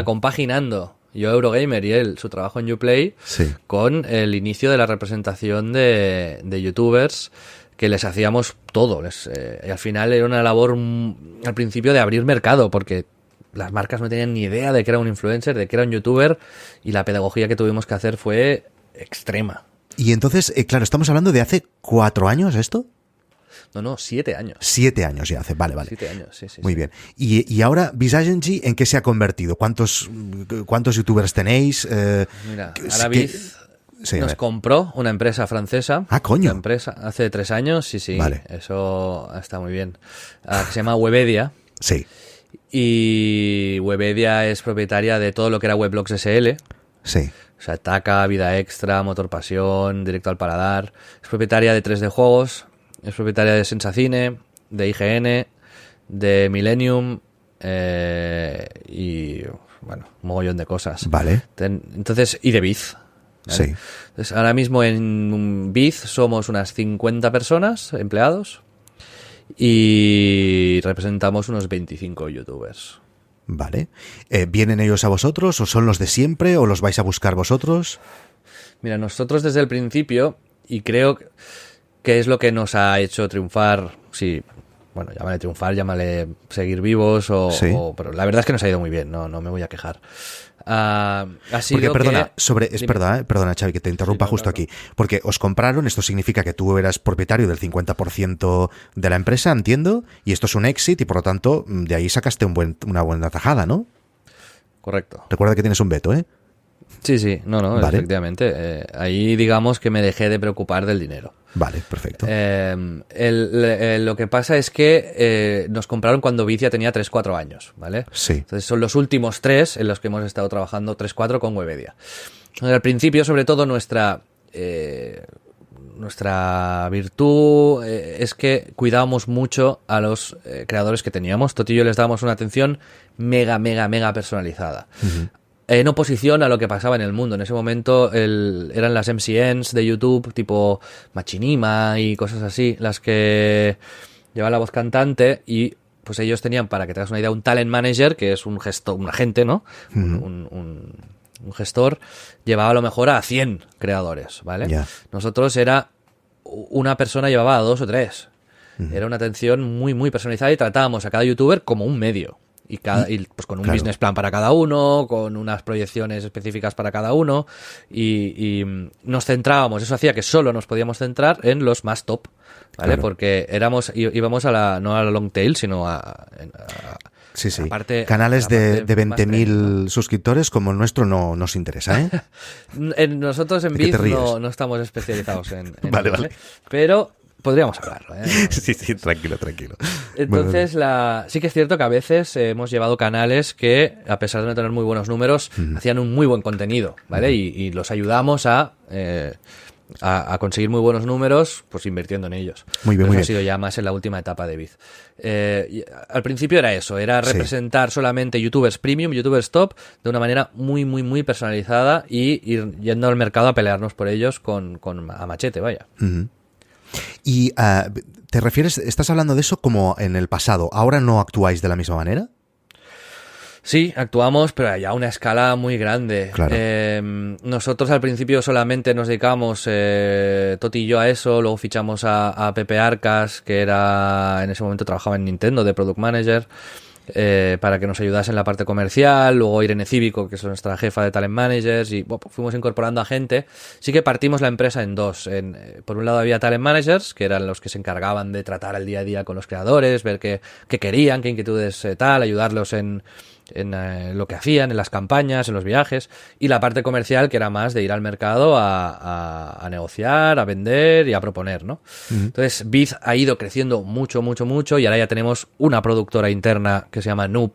compaginando yo Eurogamer y él su trabajo en Uplay, sí, con el inicio de la representación de youtubers que les hacíamos todo. Y al final era una labor al principio de abrir mercado, porque las marcas no tenían ni idea de que era un influencer, de que era un youtuber, y la pedagogía que tuvimos que hacer fue extrema. Y entonces, claro, estamos hablando de hace 4 años esto. No, 7 años. 7 años ya hace, vale. 7 años, sí. Muy bien. Y ahora, Biz Agency, ¿en qué se ha convertido? ¿Cuántos youtubers tenéis? Mira, ahora Biz sí, nos compró una empresa francesa. Ah, coño. Una empresa hace 3 años, sí. Vale. Eso está muy bien. Que se llama Webedia. Sí. Y Webedia es propietaria de todo lo que era Weblogs SL. Sí. O sea, Taka, Vida Extra, Motor Pasión, Directo al Paladar. Es propietaria de 3D Juegos, es propietaria de Sensacine, de IGN, de Millennium y, bueno, un mogollón de cosas. Vale. Entonces, y de Biz. ¿Vale? Sí. Entonces, ahora mismo en Biz somos unas 50 personas, empleados, y representamos unos 25 youtubers. Vale. ¿Vienen ellos a vosotros o son los de siempre o los vais a buscar vosotros? Mira, nosotros desde el principio, y creo que es lo que nos ha hecho triunfar, sí, bueno, llámale triunfar, llámale seguir vivos, sí, pero la verdad es que nos ha ido muy bien, no me voy a quejar. Ha sido porque, perdona, que... perdona, Xavi, que te interrumpa justo aquí. Porque os compraron, esto significa que tú eras propietario del 50% de la empresa, entiendo, y esto es un exit y por lo tanto de ahí sacaste una buena tajada, ¿no? Correcto. Recuerda que tienes un veto, ¿eh? Sí, no, vale. Efectivamente. Ahí digamos que me dejé de preocupar del dinero. Vale, perfecto. Lo que pasa es que nos compraron cuando Biz ya tenía 3-4 años, ¿vale? Sí. Entonces son los últimos 3 en los que hemos estado trabajando, 3-4 con Webedia. Al principio, sobre todo, nuestra virtud es que cuidábamos mucho a los creadores que teníamos. Toti y yo les dábamos una atención mega personalizada. Uh-huh. En oposición a lo que pasaba en el mundo. En ese momento eran las MCNs de YouTube, tipo Machinima y cosas así, las que llevaban la voz cantante, y pues ellos tenían, para que te hagas una idea, un talent manager, que es un gestor, un agente, ¿no? Uh-huh. Un gestor, llevaba a lo mejor a 100 creadores, ¿vale? Yeah. Nosotros era una persona llevaba a 2 o 3. Uh-huh. Era una atención muy personalizada y tratábamos a cada youtuber como un medio. Y pues con un business plan para cada uno, con unas proyecciones específicas para cada uno, y nos centrábamos, eso hacía que solo nos podíamos centrar en los más top, ¿vale? Claro. Porque íbamos no a la long tail, sino a sí. Parte, canales de 20.000 suscriptores como el nuestro no nos interesa, ¿eh? Nosotros en Biz no estamos especializados en vale. Pero podríamos hablarlo, ¿eh? Sí, tranquilo. Entonces, sí que es cierto que a veces hemos llevado canales que, a pesar de no tener muy buenos números, hacían un muy buen contenido, ¿vale? Y los ayudamos a conseguir muy buenos números, pues invirtiendo en ellos. Muy bien. Ha sido ya más en la última etapa de Biz. Al principio era eso, era representar solamente youtubers premium, youtubers top, de una manera muy personalizada, y ir yendo al mercado a pelearnos por ellos a machete, vaya. Uh-huh. Y ¿te refieres, estás hablando de eso como en el pasado? ¿Ahora no actuáis de la misma manera? Sí, actuamos, pero ya a una escala muy grande. Claro. Nosotros al principio solamente nos dedicamos, Toti y yo, a eso, luego fichamos a Pepe Arcas, que en ese momento trabajaba en Nintendo de Product Manager, para que nos ayudase en la parte comercial, luego Irene Cívico, que es nuestra jefa de Talent Managers, y bueno, fuimos incorporando a gente. Sí que partimos la empresa en dos. Por un lado había Talent Managers, que eran los que se encargaban de tratar el día a día con los creadores, ver qué querían, qué inquietudes ayudarlos en lo que hacían, en las campañas, en los viajes, y la parte comercial, que era más de ir al mercado a negociar, a vender y a proponer, ¿no? Entonces Biz ha ido creciendo mucho, mucho, mucho, y ahora ya tenemos una productora interna que se llama Noob,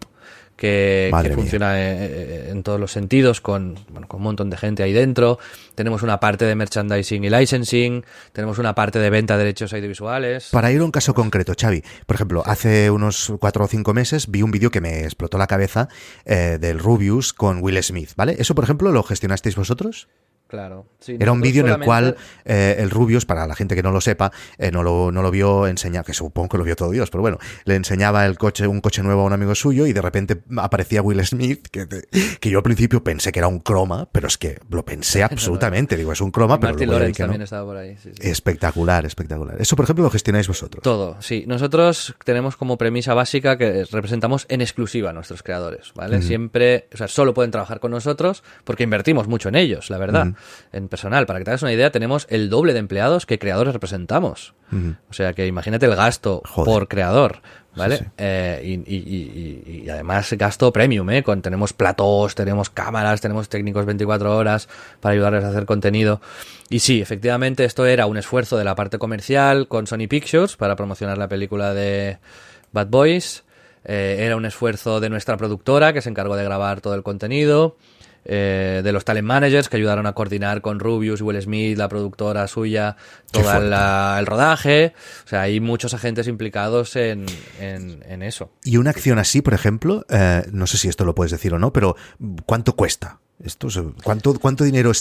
que funciona en todos los sentidos, con un montón de gente ahí dentro. Tenemos una parte de merchandising y licensing, tenemos una parte de venta de derechos audiovisuales. Para ir a un caso concreto, Xavi, por ejemplo, hace unos 4 o 5 meses vi un vídeo que me explotó la cabeza, del Rubius con Will Smith, ¿vale? ¿Eso, por ejemplo, lo gestionasteis vosotros? Claro. Sí, era un vídeo en el cual el Rubius, para la gente que no lo sepa, no lo vio enseñar, que supongo que lo vio todo Dios, pero bueno, le enseñaba un coche nuevo a un amigo suyo, y de repente aparecía Will Smith, que yo al principio pensé que era un croma, pero es que lo pensé absolutamente. Digo, es un croma, pero Martin Lawrence también estaba por ahí. Sí. Espectacular, espectacular. Eso, por ejemplo, lo gestionáis vosotros. Todo, sí. Nosotros tenemos como premisa básica que representamos en exclusiva a nuestros creadores, ¿vale? Siempre, o sea, solo pueden trabajar con nosotros porque invertimos mucho en ellos, la verdad. En personal, para que te hagas una idea, tenemos el doble de empleados que creadores representamos. O sea que imagínate el gasto por creador, ¿vale? Sí, sí. Y además gasto premium, tenemos platós, tenemos cámaras, tenemos técnicos 24 horas para ayudarles a hacer contenido. Y sí, efectivamente esto era un esfuerzo de la parte comercial con Sony Pictures para promocionar la película de Bad Boys. Era un esfuerzo de nuestra productora, que se encargó de grabar todo el contenido. De los talent managers, que ayudaron a coordinar con Rubius y Will Smith, la productora suya, todo el rodaje. O sea, hay muchos agentes implicados en eso. Y una acción así, por ejemplo, no sé si esto lo puedes decir o no, pero ¿cuánto cuesta? ¿Cuánto dinero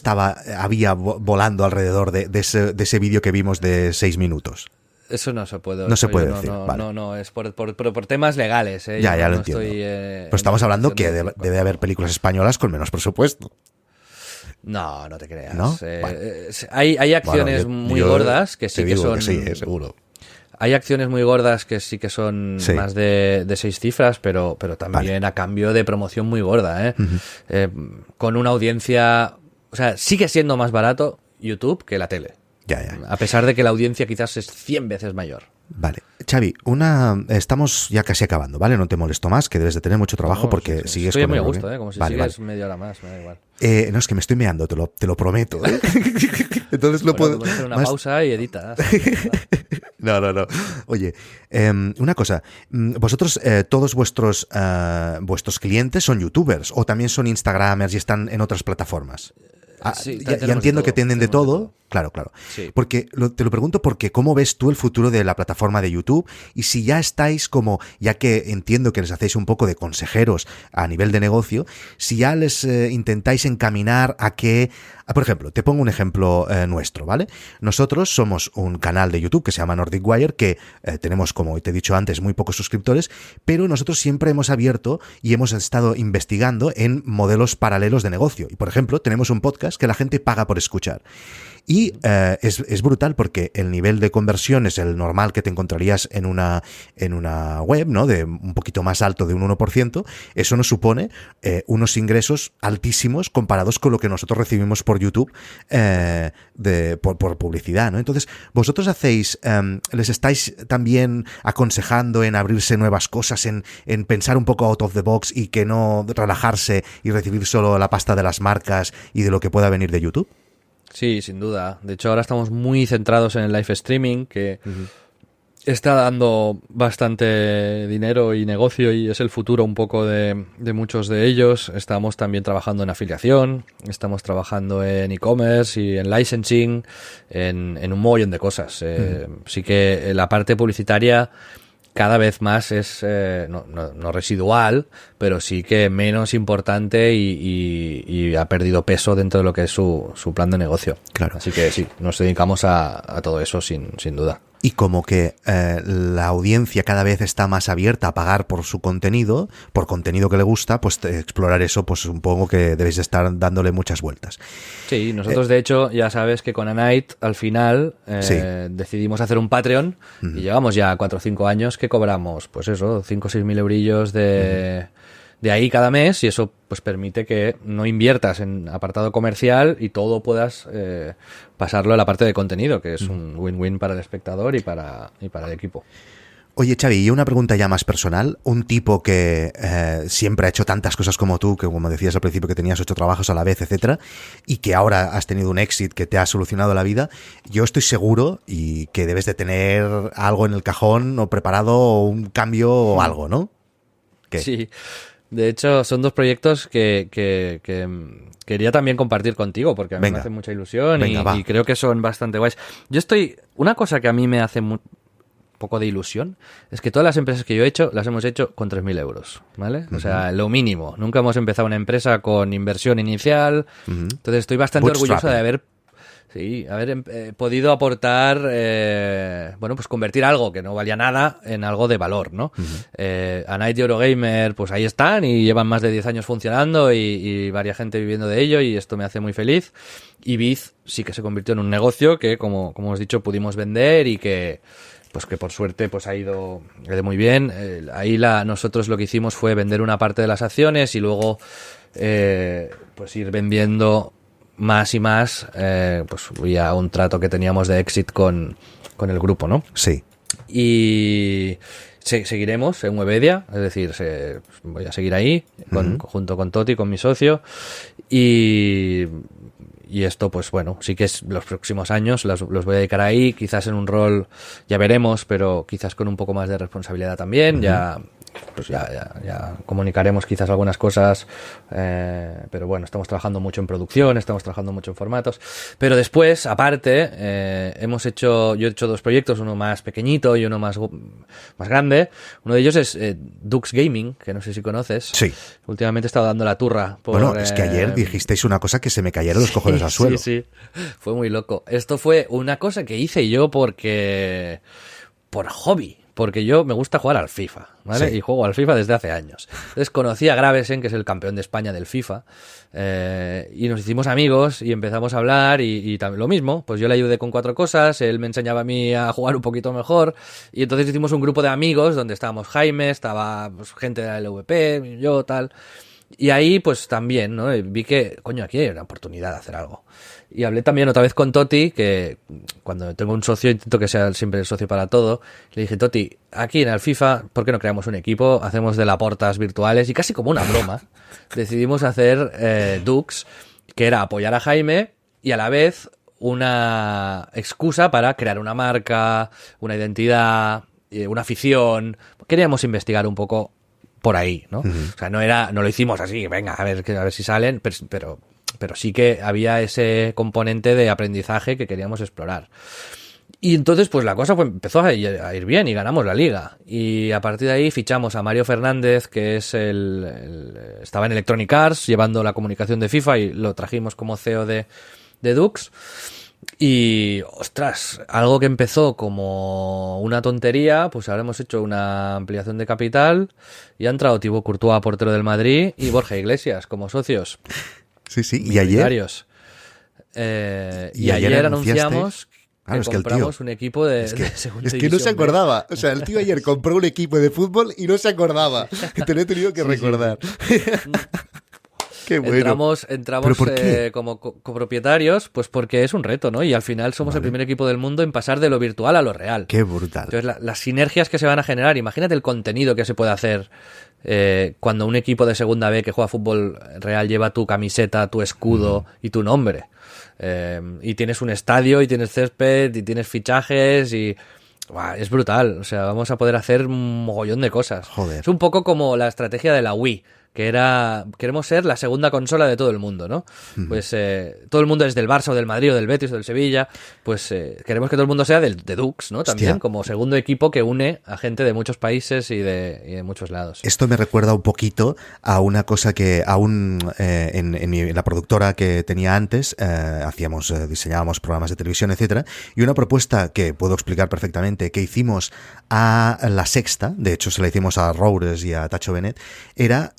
había volando alrededor de ese vídeo que vimos de 6 minutos? Eso no se puede. No se puede decir. Vale. No, es por temas legales. Ya lo entiendo. Pero estamos hablando que debe haber películas españolas con menos presupuesto. No te creas. ¿No? Hay acciones muy gordas que sí que son. Que sí, seguro. Hay acciones muy gordas que sí que son más de 6 cifras, pero también a cambio de promoción muy gorda, con una audiencia. O sea, sigue siendo más barato YouTube que la tele. Ya. A pesar de que la audiencia quizás es 100 veces mayor. Vale. Xavi, estamos ya casi acabando, ¿vale? No te molesto más, que debes de tener mucho trabajo porque sigues estoy con muy a gusto, como si sigues media hora más, me da igual. No, es que me estoy meando, te lo prometo. Entonces lo puedo hacer una pausa y editas. No. Oye, una cosa, vosotros, todos vuestros clientes son youtubers o también son instagramers y están en otras plataformas. Sí, ya entiendo que tienen de todo. Claro. Sí. Porque te lo pregunto porque ¿cómo ves tú el futuro de la plataforma de YouTube? Y si ya estáis ya que entiendo que les hacéis un poco de consejeros a nivel de negocio, si ya les intentáis encaminar a que... Por ejemplo, te pongo un ejemplo nuestro, ¿vale? Nosotros somos un canal de YouTube que se llama Nordic Wire, que tenemos, como te he dicho antes, muy pocos suscriptores, pero nosotros siempre hemos abierto y hemos estado investigando en modelos paralelos de negocio. Y, por ejemplo, tenemos un podcast que la gente paga por escuchar. Y es brutal porque el nivel de conversión es el normal que te encontrarías en una web, ¿no? De un poquito más alto de un 1%. Eso nos supone unos ingresos altísimos comparados con lo que nosotros recibimos por YouTube por publicidad, ¿no? Entonces, vosotros les estáis también aconsejando en abrirse nuevas cosas, en pensar un poco out of the box y que no relajarse y recibir solo la pasta de las marcas y de lo que pueda venir de YouTube. Sí, sin duda. De hecho, ahora estamos muy centrados en el live streaming, que está dando bastante dinero y negocio y es el futuro un poco de muchos de ellos. Estamos también trabajando en afiliación, estamos trabajando en e-commerce y en licensing, en un mogollón de cosas. Sí que la parte publicitaria cada vez más es no residual, pero sí que menos importante y ha perdido peso dentro de lo que es su plan de negocio. Claro. Así que sí, nos dedicamos a todo eso sin duda. Y como que la audiencia cada vez está más abierta a pagar por su contenido, por contenido que le gusta, pues explorar eso, pues supongo que debéis estar dándole muchas vueltas. Sí, nosotros de hecho ya sabes que con A Night al final decidimos hacer un Patreon y llevamos ya 4 o 5 años que cobramos, pues eso, 5 o 6 mil eurillos de ahí cada mes, y eso pues permite que no inviertas en apartado comercial y todo puedas pasarlo a la parte de contenido, que es un win-win para el espectador y para el equipo. Oye, Xavi, y una pregunta ya más personal. Un tipo que siempre ha hecho tantas cosas como tú, que como decías al principio que tenías 8 trabajos a la vez, etcétera, y que ahora has tenido un éxito que te ha solucionado la vida, yo estoy seguro y que debes de tener algo en el cajón o preparado, o un cambio o algo, ¿no? ¿Qué? Sí. De hecho, son 2 proyectos que quería también compartir contigo, porque a mí me hace mucha ilusión y creo que son bastante guays. Una cosa que a mí me hace un poco de ilusión es que todas las empresas que yo he hecho, las hemos hecho con 3.000 euros, ¿vale? O sea, lo mínimo. Nunca hemos empezado una empresa con inversión inicial. Entonces estoy bastante orgulloso de haber podido aportar, pues convertir algo que no valía nada en algo de valor, ¿no? A Night y Eurogamer, pues ahí están y llevan más de 10 años funcionando y varias gente viviendo de ello, y esto me hace muy feliz. Y Biz sí que se convirtió en un negocio que, como hemos dicho, pudimos vender y que por suerte pues ha ido muy bien. Ahí nosotros lo que hicimos fue vender una parte de las acciones y luego pues ir vendiendo más y más, pues ya un trato que teníamos de exit con el grupo, ¿no? Sí. Y seguiremos en Webedia, es decir, voy a seguir ahí junto con Toti, con mi socio, y esto, pues bueno, sí que es los próximos años los voy a dedicar ahí, quizás en un rol, ya veremos, pero quizás con un poco más de responsabilidad también. Ya comunicaremos quizás algunas cosas, pero bueno, estamos trabajando mucho en producción, estamos trabajando mucho en formatos, pero después, aparte, yo he hecho 2 proyectos, uno más pequeñito y uno más grande. Uno de ellos es Dux Gaming, que no sé si conoces. Sí. Últimamente he estado dando la turra es que ayer dijisteis una cosa que se me cayeron los cojones al suelo. Sí, fue muy loco. Esto fue una cosa que hice yo por hobby. Porque yo me gusta jugar al FIFA, ¿vale? Sí. Y juego al FIFA desde hace años. Entonces conocí a Gravesen, que es el campeón de España del FIFA, y nos hicimos amigos y empezamos a hablar y lo mismo, pues yo le ayudé con 4 cosas, él me enseñaba a mí a jugar un poquito mejor, y entonces hicimos un grupo de amigos donde estábamos Jaime, estaba pues, gente de la LVP, yo, tal. Y ahí pues también, ¿no? Vi que, coño, aquí hay una oportunidad de hacer algo. Y hablé también otra vez con Toti, que cuando tengo un socio intento que sea siempre el socio para todo. Le dije, Toti, aquí en el FIFA, ¿por qué no creamos un equipo? Hacemos de laportas virtuales y casi como una broma decidimos hacer Dux, que era apoyar a Jaime y a la vez una excusa para crear una marca, una identidad, una afición. Queríamos investigar un poco por ahí, ¿no? O sea, no lo hicimos así, venga, a ver si salen, pero sí que había ese componente de aprendizaje que queríamos explorar. Y entonces pues la cosa empezó a ir bien y ganamos la liga. Y a partir de ahí fichamos a Mario Fernández, que es estaba en Electronic Arts llevando la comunicación de FIFA, y lo trajimos como CEO de Dux. Y, ostras, algo que empezó como una tontería, pues ahora hemos hecho una ampliación de capital y ha entrado Thibaut Courtois, portero del Madrid, y Borja Iglesias como socios. Sí. ¿Y ayer? Y ayer anunciamos que compramos un equipo de segunda división. Es que no se acordaba. O sea, el tío ayer compró un equipo de fútbol y no se acordaba. Que te lo he tenido que recordar. Qué bueno. Entramos como copropietarios, pues porque es un reto, ¿no? Y al final somos el primer equipo del mundo en pasar de lo virtual a lo real. Qué brutal. Entonces, las sinergias que se van a generar, imagínate el contenido que se puede hacer cuando un equipo de segunda B que juega fútbol real lleva tu camiseta, tu escudo y tu nombre. Y tienes un estadio, y tienes césped, y tienes fichajes, y... es brutal, o sea, vamos a poder hacer un mogollón de cosas. Joder. Es un poco como la estrategia de la Wii, que era, queremos ser la segunda consola de todo el mundo, ¿no? Pues todo el mundo es del Barça o del Madrid o del Betis o del Sevilla, pues queremos que todo el mundo sea de Dux, ¿no? También Hostia. como segundo equipo que une a gente de muchos países y de muchos lados. Esto me recuerda un poquito a una cosa que aún en la productora que tenía antes, diseñábamos programas de televisión, etcétera, y una propuesta que puedo explicar perfectamente que hicimos a La Sexta, de hecho se la hicimos a Roures y a Tacho Benet, era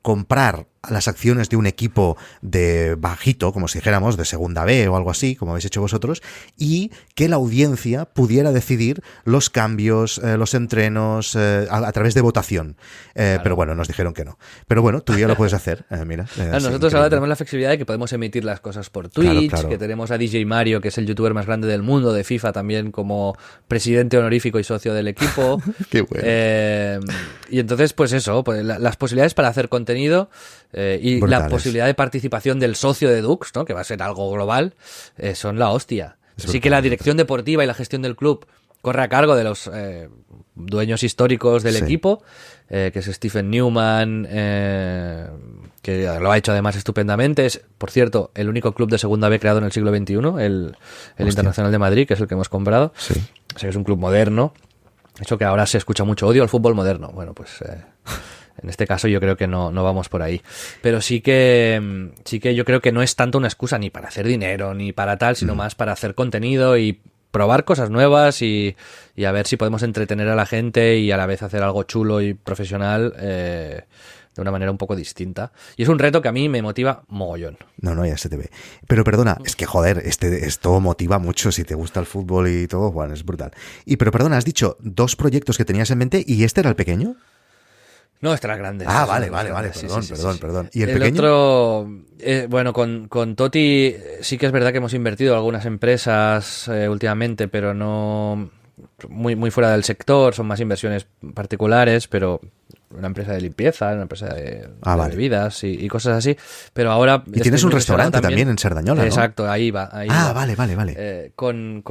comprar las acciones de un equipo de bajito, como si dijéramos, de segunda B o algo así, como habéis hecho vosotros, y que la audiencia pudiera decidir los cambios, los entrenos, a través de votación. Claro. Pero bueno, nos dijeron que no. Pero bueno, tú ya lo puedes hacer, mira. Nosotros ahora tenemos la flexibilidad de que podemos emitir las cosas por Twitch, claro. que tenemos a DJ Mario, que es el youtuber más grande del mundo de FIFA, también como presidente honorífico y socio del equipo. Qué bueno. Y entonces, pues eso, pues las posibilidades para hacer contenido y brutales. la posibilidad de participación del socio de Dux, ¿no? Que va a ser algo global, son la hostia. Así que la dirección deportiva y la gestión del club corre a cargo de los dueños históricos del equipo, que es Stephen Newman, que lo ha hecho además estupendamente. Es, por cierto, el único club de segunda B creado en el siglo XXI, el Internacional de Madrid, que es el que hemos comprado. Sí. O sea, que es un club moderno. Eso que ahora se escucha mucho odio al fútbol moderno. Bueno, pues en este caso yo creo que no vamos por ahí. Pero sí que yo creo que no es tanto una excusa ni para hacer dinero ni para tal, sino más para hacer contenido y probar cosas nuevas y a ver si podemos entretener a la gente y a la vez hacer algo chulo y profesional de una manera un poco distinta. Y es un reto que a mí me motiva mogollón. No, ya se te ve. Pero perdona, es que joder, esto motiva mucho si te gusta el fútbol y todo, Juan, es brutal. Pero perdona, has dicho 2 proyectos que tenías en mente y este era el pequeño. No, este era grande. Ah, vale, perdón. ¿Y el pequeño? Otro, bueno, con Toti sí que es verdad que hemos invertido en algunas empresas últimamente, pero no muy fuera del sector, son más inversiones particulares, pero una empresa de limpieza, una empresa de vale. bebidas y cosas así. Pero ahora... Y tienes un restaurante también en Cerdañola, ¿no? Exacto, ahí va. Vale. Con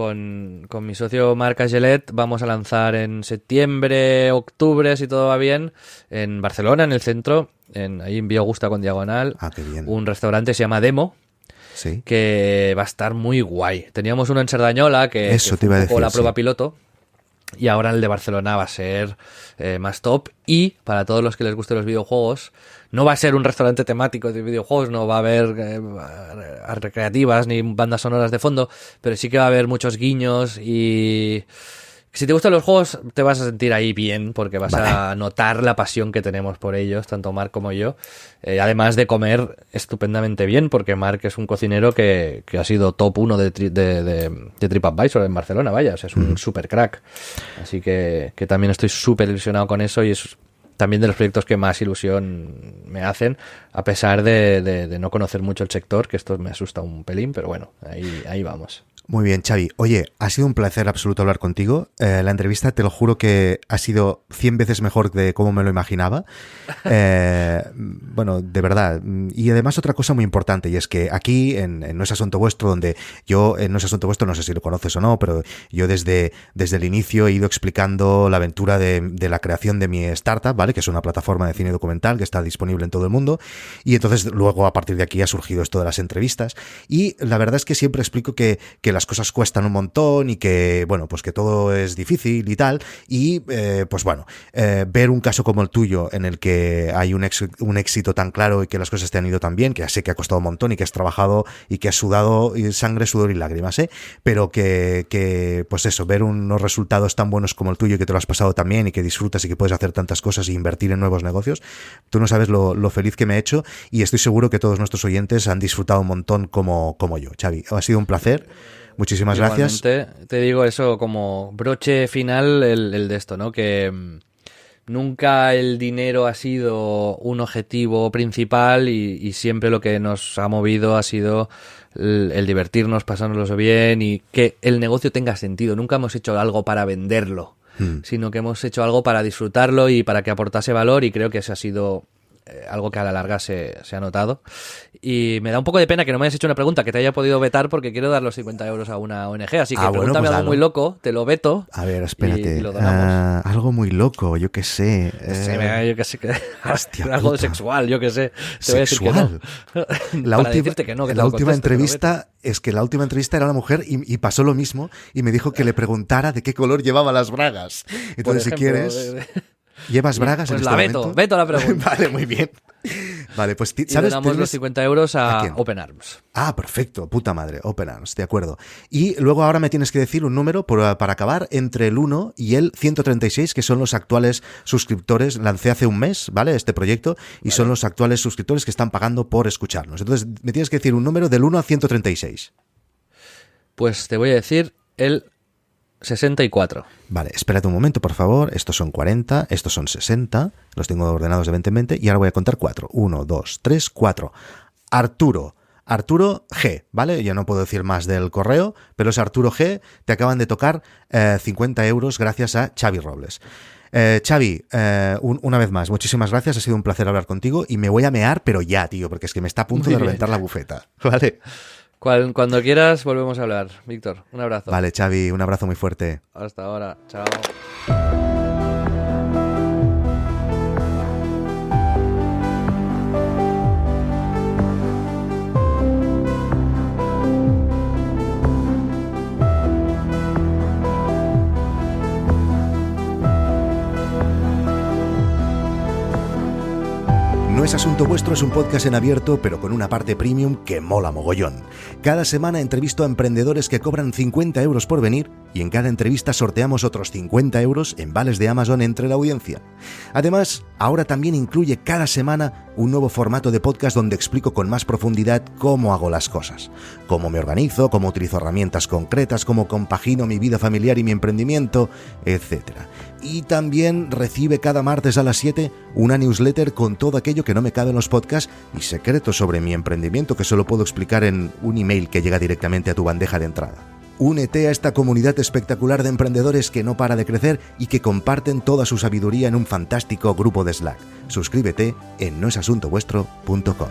mi socio Marca Gelet vamos a lanzar en septiembre, octubre, si todo va bien, en Barcelona, en el centro, ahí en Vía Augusta con Diagonal, qué bien. un restaurante que se llama Demo, sí, que va a estar muy guay. Teníamos uno en Cerdañola que Eso fue te iba a un poco decir, la prueba sí. piloto. Y ahora el de Barcelona va a ser más top. Y para todos los que les gusten los videojuegos, no va a ser un restaurante temático de videojuegos, no va a haber recreativas ni bandas sonoras de fondo, pero sí que va a haber muchos guiños y... Si te gustan los juegos, te vas a sentir ahí bien, porque vas a notar la pasión que tenemos por ellos, tanto Marc como yo. Además de comer estupendamente bien, porque Marc es un cocinero que ha sido top 1 de TripAdvisor en Barcelona, vaya, o sea, es un super crack. Así que también estoy súper ilusionado con eso y es también de los proyectos que más ilusión me hacen, a pesar de no conocer mucho el sector, que esto me asusta un pelín, pero bueno, ahí vamos. Muy bien, Xavi. Oye, ha sido un placer absoluto hablar contigo. La entrevista, te lo juro que ha sido 100 veces mejor de cómo me lo imaginaba. Bueno, de verdad. Y además otra cosa muy importante, y es que aquí, en No es Asunto Vuestro, donde yo, en No es Asunto Vuestro, no sé si lo conoces o no, pero yo desde el inicio he ido explicando la aventura de la creación de mi startup, ¿vale? Que es una plataforma de cine documental que está disponible en todo el mundo. Y entonces luego a partir de aquí ha surgido esto de las entrevistas. Y la verdad es que siempre explico que las cosas cuestan un montón y que, bueno, pues que todo es difícil y tal. Y, pues bueno, ver un caso como el tuyo en el que hay un éxito tan claro y que las cosas te han ido tan bien, que ya sé que ha costado un montón y que has trabajado y que has sudado sangre, sudor y lágrimas, pero que pues eso, ver unos resultados tan buenos como el tuyo y que te lo has pasado tan bien y que disfrutas y que puedes hacer tantas cosas e invertir en nuevos negocios, tú no sabes lo feliz que me he hecho y estoy seguro que todos nuestros oyentes han disfrutado un montón como yo. Xavi, ha sido un placer. Muchísimas gracias. Te digo eso como broche final el de esto, ¿no? Que nunca el dinero ha sido un objetivo principal y siempre lo que nos ha movido ha sido el divertirnos, pasárnoslo bien y que el negocio tenga sentido. Nunca hemos hecho algo para venderlo, sino que hemos hecho algo para disfrutarlo y para que aportase valor y creo que ese ha sido algo que a la larga se ha notado. Y me da un poco de pena que no me hayas hecho una pregunta que te haya podido vetar, porque quiero dar los 50 euros a una ONG. Así que pregúntame pues algo muy loco, te lo veto. A ver, espérate. Y lo donamos. Algo muy loco, yo qué sé. Yo qué sé. Hostia, algo puta. Sexual, yo qué sé. Te voy a decir ¿Sexual? que no. Para decirte que no, que te la lo última conteste, entrevista es que la última entrevista era una mujer y pasó lo mismo y me dijo que le preguntara de qué color llevaba las bragas. Entonces, si quieres... ¿Llevas bragas pues en la este veto, momento? veto la pregunta. Vale, muy bien. Vale, pues Y le ¿sabes? damos los 50 euros ¿A a quién? Open Arms. Ah, perfecto, puta madre, Open Arms, de acuerdo. Y luego ahora me tienes que decir un número para acabar entre el 1 y el 136, que son los actuales suscriptores. Lancé hace un mes, ¿vale? Este proyecto, y son los actuales suscriptores que están pagando por escucharnos. Entonces, me tienes que decir un número del 1 al 136. Pues te voy a decir el 64. Vale, espérate un momento, por favor. Estos son 40, estos son 60. Los tengo ordenados evidentemente. Y ahora voy a contar 4. 1, 2, 3, 4. Arturo G, ¿vale? Ya no puedo decir más del correo, pero es Arturo G. Te acaban de tocar 50 euros gracias a Xavi Robles. Xavi, una vez más, muchísimas gracias. Ha sido un placer hablar contigo y me voy a mear, pero ya, tío, porque es que me está a punto de reventar la bufeta. Vale. Cuando quieras volvemos a hablar. Víctor, un abrazo. Vale, Xavi, un abrazo muy fuerte. Hasta ahora. Chao. No es Asunto Vuestro es un podcast en abierto, pero con una parte premium que mola mogollón. Cada semana entrevisto a emprendedores que cobran 50 euros por venir y en cada entrevista sorteamos otros 50 euros en vales de Amazon entre la audiencia. Además, ahora también incluye cada semana un nuevo formato de podcast donde explico con más profundidad cómo hago las cosas, cómo me organizo, cómo utilizo herramientas concretas, cómo compagino mi vida familiar y mi emprendimiento, etc. Y también recibe cada martes a las 7 una newsletter con todo aquello que no me cabe en los podcasts y secretos sobre mi emprendimiento que solo puedo explicar en un email que llega directamente a tu bandeja de entrada. Únete a esta comunidad espectacular de emprendedores que no para de crecer y que comparten toda su sabiduría en un fantástico grupo de Slack. Suscríbete en noesasuntovuestro.com.